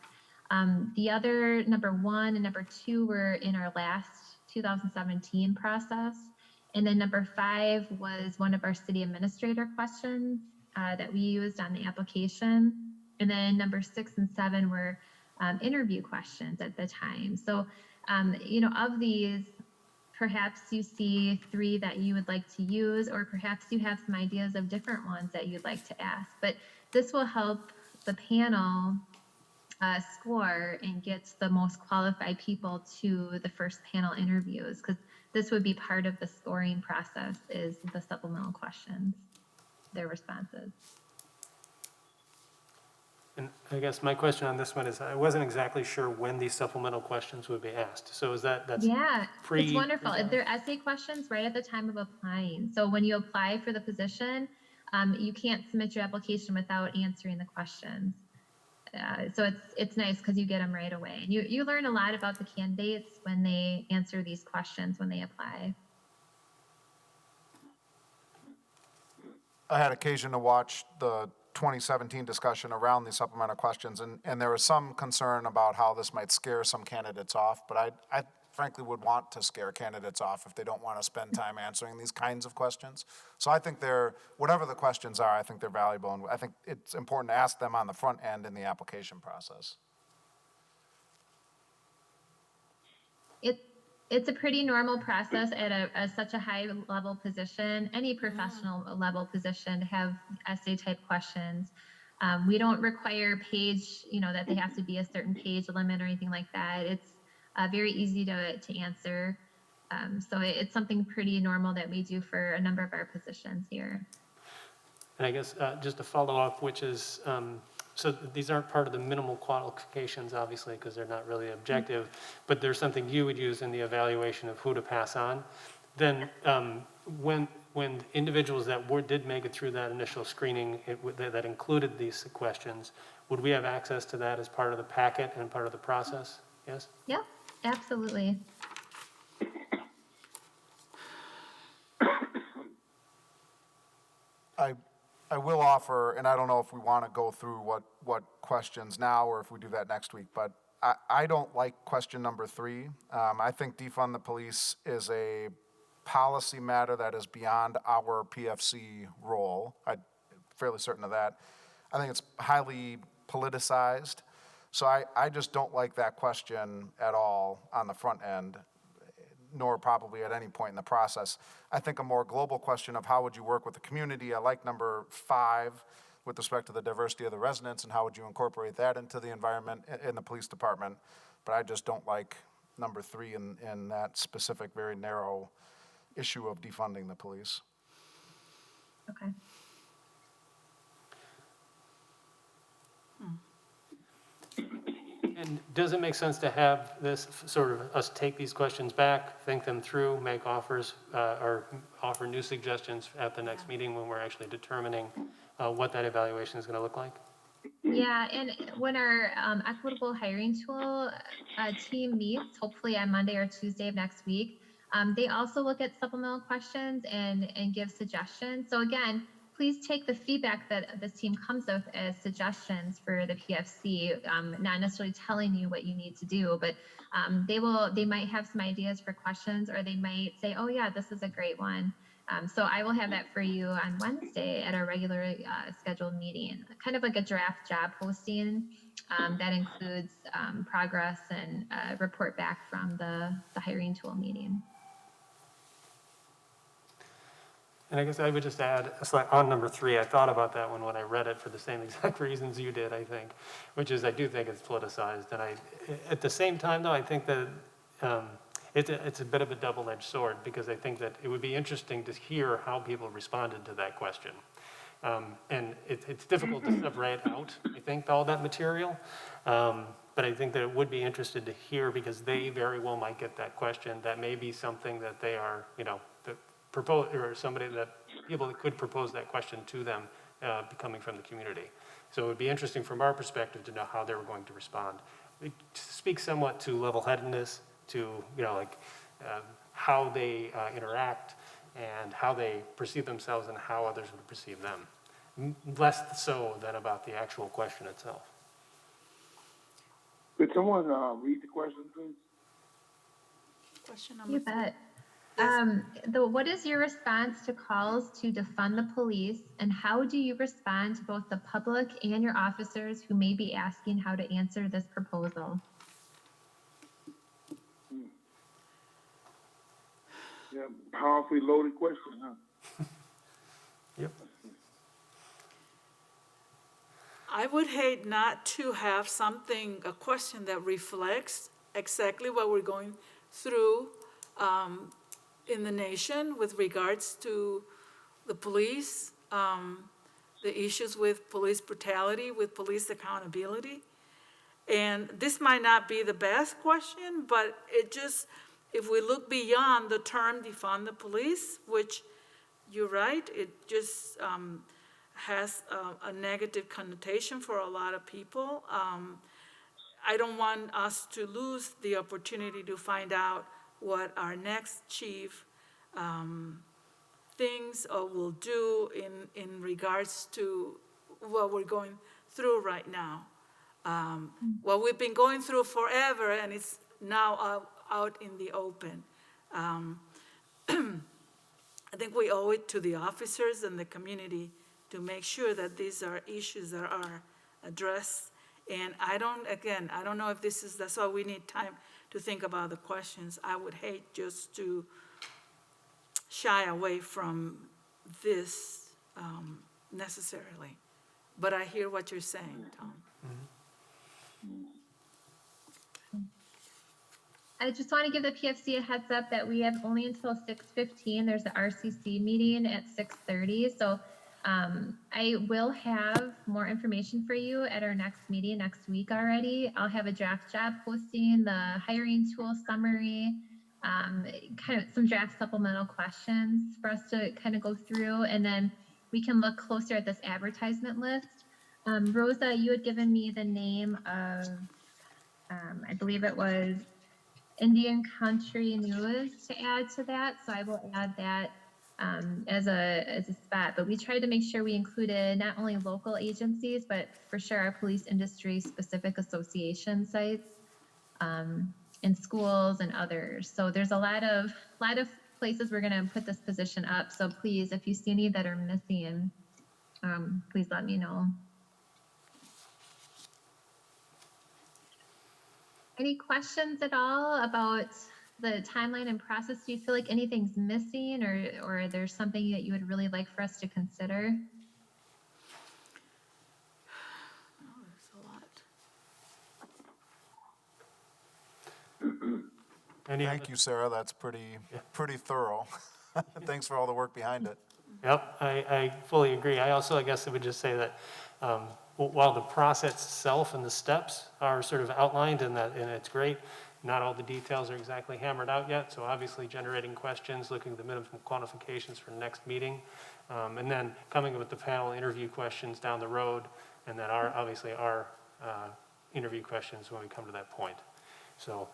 The other number 1 and number 2 were in our last 2017 process. And then number 5 was one of our city administrator questions that we used on the application. And then number 6 and 7 were interview questions at the time. So, of these, perhaps you see 3 that you would like to use, or perhaps you have some ideas of different ones that you'd like to ask. But this will help the panel score and get the most qualified people to the first panel interviews, because this would be part of the scoring process, is the supplemental questions, their responses. And I guess my question on this one is, I wasn't exactly sure when these supplemental questions would be asked. So is that's yeah, pre? it's wonderful. They're essay questions right at the time of applying. So when you apply for the position, you can't submit your application without answering the questions. So it's nice because you get them right away. And you learn a lot about the candidates when they answer these questions when they apply. I had occasion to watch the 2017 discussion around these supplemental questions, and there was some concern about how this might scare some candidates off, but I frankly would want to scare candidates off if they don't want to spend time answering these kinds of questions. So I think whatever the questions are, I think they're valuable, and I think it's important to ask them on the front end in the application process. It's a pretty normal process at such a high level position, any professional level position, to have essay type questions. We don't require page, that they have to be a certain page limit or anything like that. It's very easy to answer. So it's something pretty normal that we do for a number of our positions here. And I guess just a follow up, which is, so these aren't part of the minimal qualifications, obviously, because they're not really objective, but there's something you would use in the evaluation of who to pass on. Then when individuals that did make it through that initial screening that included these questions, would we have access to that as part of the packet and part of the process? Yes? Yep, absolutely. I will offer, and I don't know if we want to go through what questions now or if we do that next week, but I don't like question number 3. I think defund the police is a policy matter that is beyond our PFC role. I'm fairly certain of that. I think it's highly politicized. So I just don't like that question at all on the front end, nor probably at any point in the process. I think a more global question of how would you work with the community, I like number 5 with respect to the diversity of the residents and how would you incorporate that into the environment in the police department. But I just don't like number 3 in that specific, very narrow issue of defunding the police. Okay. does it make sense to have this sort of, us take these questions back, think them through, make offers, or offer new suggestions at the next meeting when we're actually determining what that evaluation is going to look like? Yeah, and when our equitable hiring tool team meets, hopefully on Monday or Tuesday of next week, they also look at supplemental questions and give suggestions. So again, please take the feedback that this team comes with as suggestions for the PFC, not necessarily telling you what you need to do, but they might have some ideas for questions, or they might say, oh yeah, this is a great one. So I will have that for you on Wednesday at our regular scheduled meeting, kind of like a draft job posting that includes progress and report back from the hiring tool meeting. And I guess I would just add, on number 3, I thought about that one when I read it for the same exact reasons you did, I think, which is I do think it's politicized. And at the same time, though, I think that it's a bit of a double-edged sword, because I think that it would be interesting to hear how people responded to that question. And it's difficult to separate out, I think, all that material. But I think that it would be interested to hear, because they very well might get that question. That may be something that they are, propose, or people that could propose that question to them coming from the community. So it would be interesting from our perspective to know how they were going to respond. It speaks somewhat to level-headedness, to how they interact and how they perceive themselves and how others would perceive them. Less so than about the actual question itself. Could someone read the question, please? Question number You 3. bet. What is your response to calls to defund the police, and how do you respond to both the public and your officers who may be asking how to answer this proposal? Yeah, powerfully loaded question, huh? Yep. I would hate not to have a question that reflects exactly what we're going through in the nation with regards to the police, the issues with police brutality, with police accountability. And this might not be the best question, but if we look beyond the term defund the police, which you're right, it just has a negative connotation for a lot of people. I don't want us to lose the opportunity to find out what our next chief thinks or will do in regards to what we're going through right now. What we've been going through forever, and it's now out in the open. I think we owe it to the officers and the community to make sure that these are issues that are addressed. And I don't know if that's why we need time to think about the questions. I would hate just to shy away from this necessarily. But I hear what you're saying, Tom. I just want to give the PFC a heads up that we have only until 6:15. There's the RCC meeting at 6:30. So I will have more information for you at our next meeting next week already. I'll have a draft job posting, the hiring tool summary, kind of some draft supplemental questions for us to kind of go through, and then we can look closer at this advertisement list. Rosa, you had given me the name of, I believe it was Indian Country News to add to that, so I will add that as a spot. But we tried to make sure we included not only local agencies, but for sure our police industry specific association sites, in schools and others. So there's a lot of places we're going to put this position up. So please, if you see any that are missing, please let me know. Any questions at all about the timeline and process? Do you feel like anything's missing, or there's something that you would really like for us to consider? Oh, there's a lot. Thank you, Sarah. That's pretty thorough. Thanks for all the work behind it. Yep, I fully agree. I guess I would just say that while the process itself and the steps are sort of outlined and it's great, not all the details are exactly hammered out yet. So obviously generating questions, looking at the minimum qualifications for next meeting, and then coming up with the panel interview questions down the road, and then obviously our interview questions when we come to that point. So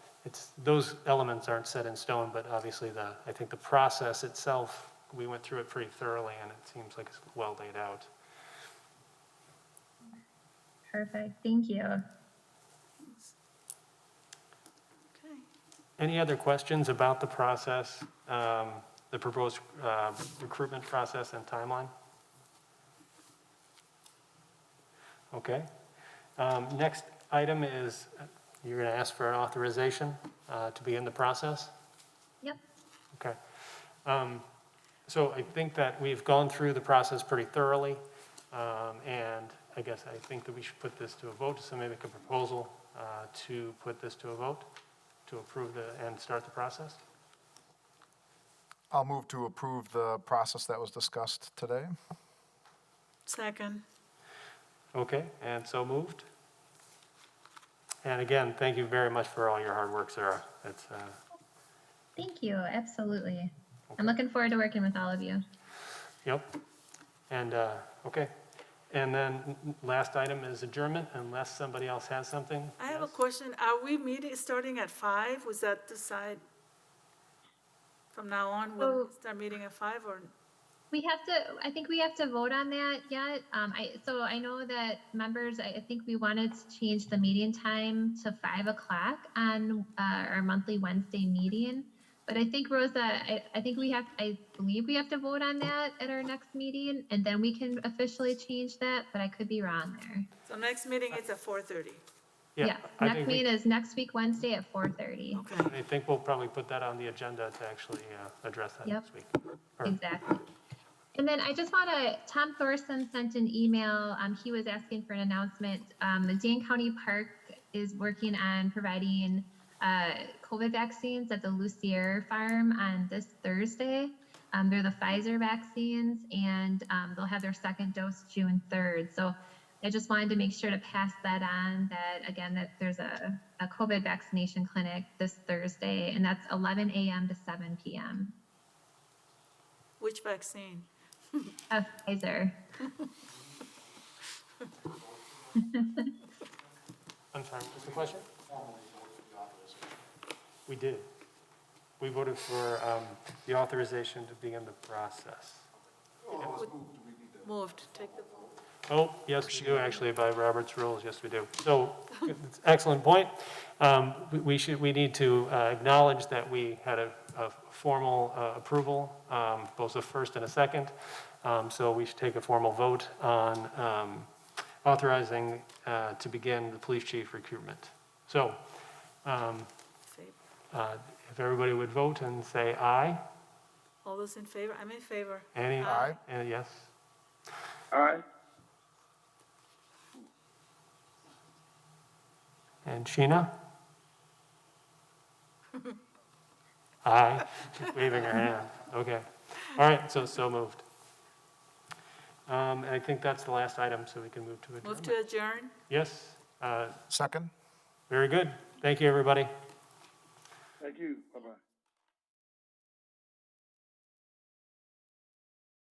those elements aren't set in stone, but obviously I think the process itself, we went through it pretty thoroughly, and it seems like it's well laid out. Perfect. Thank you. Okay. Any other questions about the process, the proposed recruitment process and timeline? Okay. Next item is you're going to ask for an authorization to begin the process? Yep. Okay. So I think that we've gone through the process pretty thoroughly, and I guess I think that we should put this to a vote. So maybe make a proposal to put this to a vote, to approve and start the process. I'll move to approve the process that was discussed today. Second. Okay, and so moved. And again, thank you very much for all your hard work, Sarah. It's Thank you. Absolutely. I'm looking forward to working with all of you. Yep. And, okay. And then last item is adjournment, unless somebody else has something. I have a question. Are we starting at 5? Was that decided from now on? We'll start meeting at 5 or? I think we have to vote on that yet. So I know that members, I think we wanted to change the meeting time to 5 o'clock on our monthly Wednesday meeting. But I think, Rosa, I believe we have to vote on that at our next meeting, and then we can officially change that, but I could be wrong there. So next meeting is at 4:30. Yeah, next meeting is next week, Wednesday at 4:30. Okay. I think we'll probably put that on the agenda to actually address that next week. Exactly. And then I just Tom Thorson sent an email. He was asking for an announcement. The Dane County Park is working on providing COVID vaccines at the Lucier Farm on this Thursday. They're the Pfizer vaccines, and they'll have their second dose June 3rd. So I just wanted to make sure to pass that on, that there's a COVID vaccination clinic this Thursday, and that's 11 a.m. to 7 p.m. Which vaccine? Pfizer. I'm sorry, what's the question? We did. We voted for the authorization to begin the process. Moved. Take the vote. Oh, yes, we do, actually, by Robert's rules, yes, we do. So, excellent point. We need to acknowledge that we had a formal approval, both a first and a second. So we should take a formal vote on authorizing to begin the police chief recruitment. So, if everybody would vote and say aye. All those in favor? I'm in favor. Annie? Aye. Yes. Aye. And Sheena? Aye. She's waving her hand. Okay. All right, so moved. And I think that's the last item, so we can move to adjournment. Move to adjourn. Yes. Second. Very good. Thank you, everybody. Thank you. Bye-bye.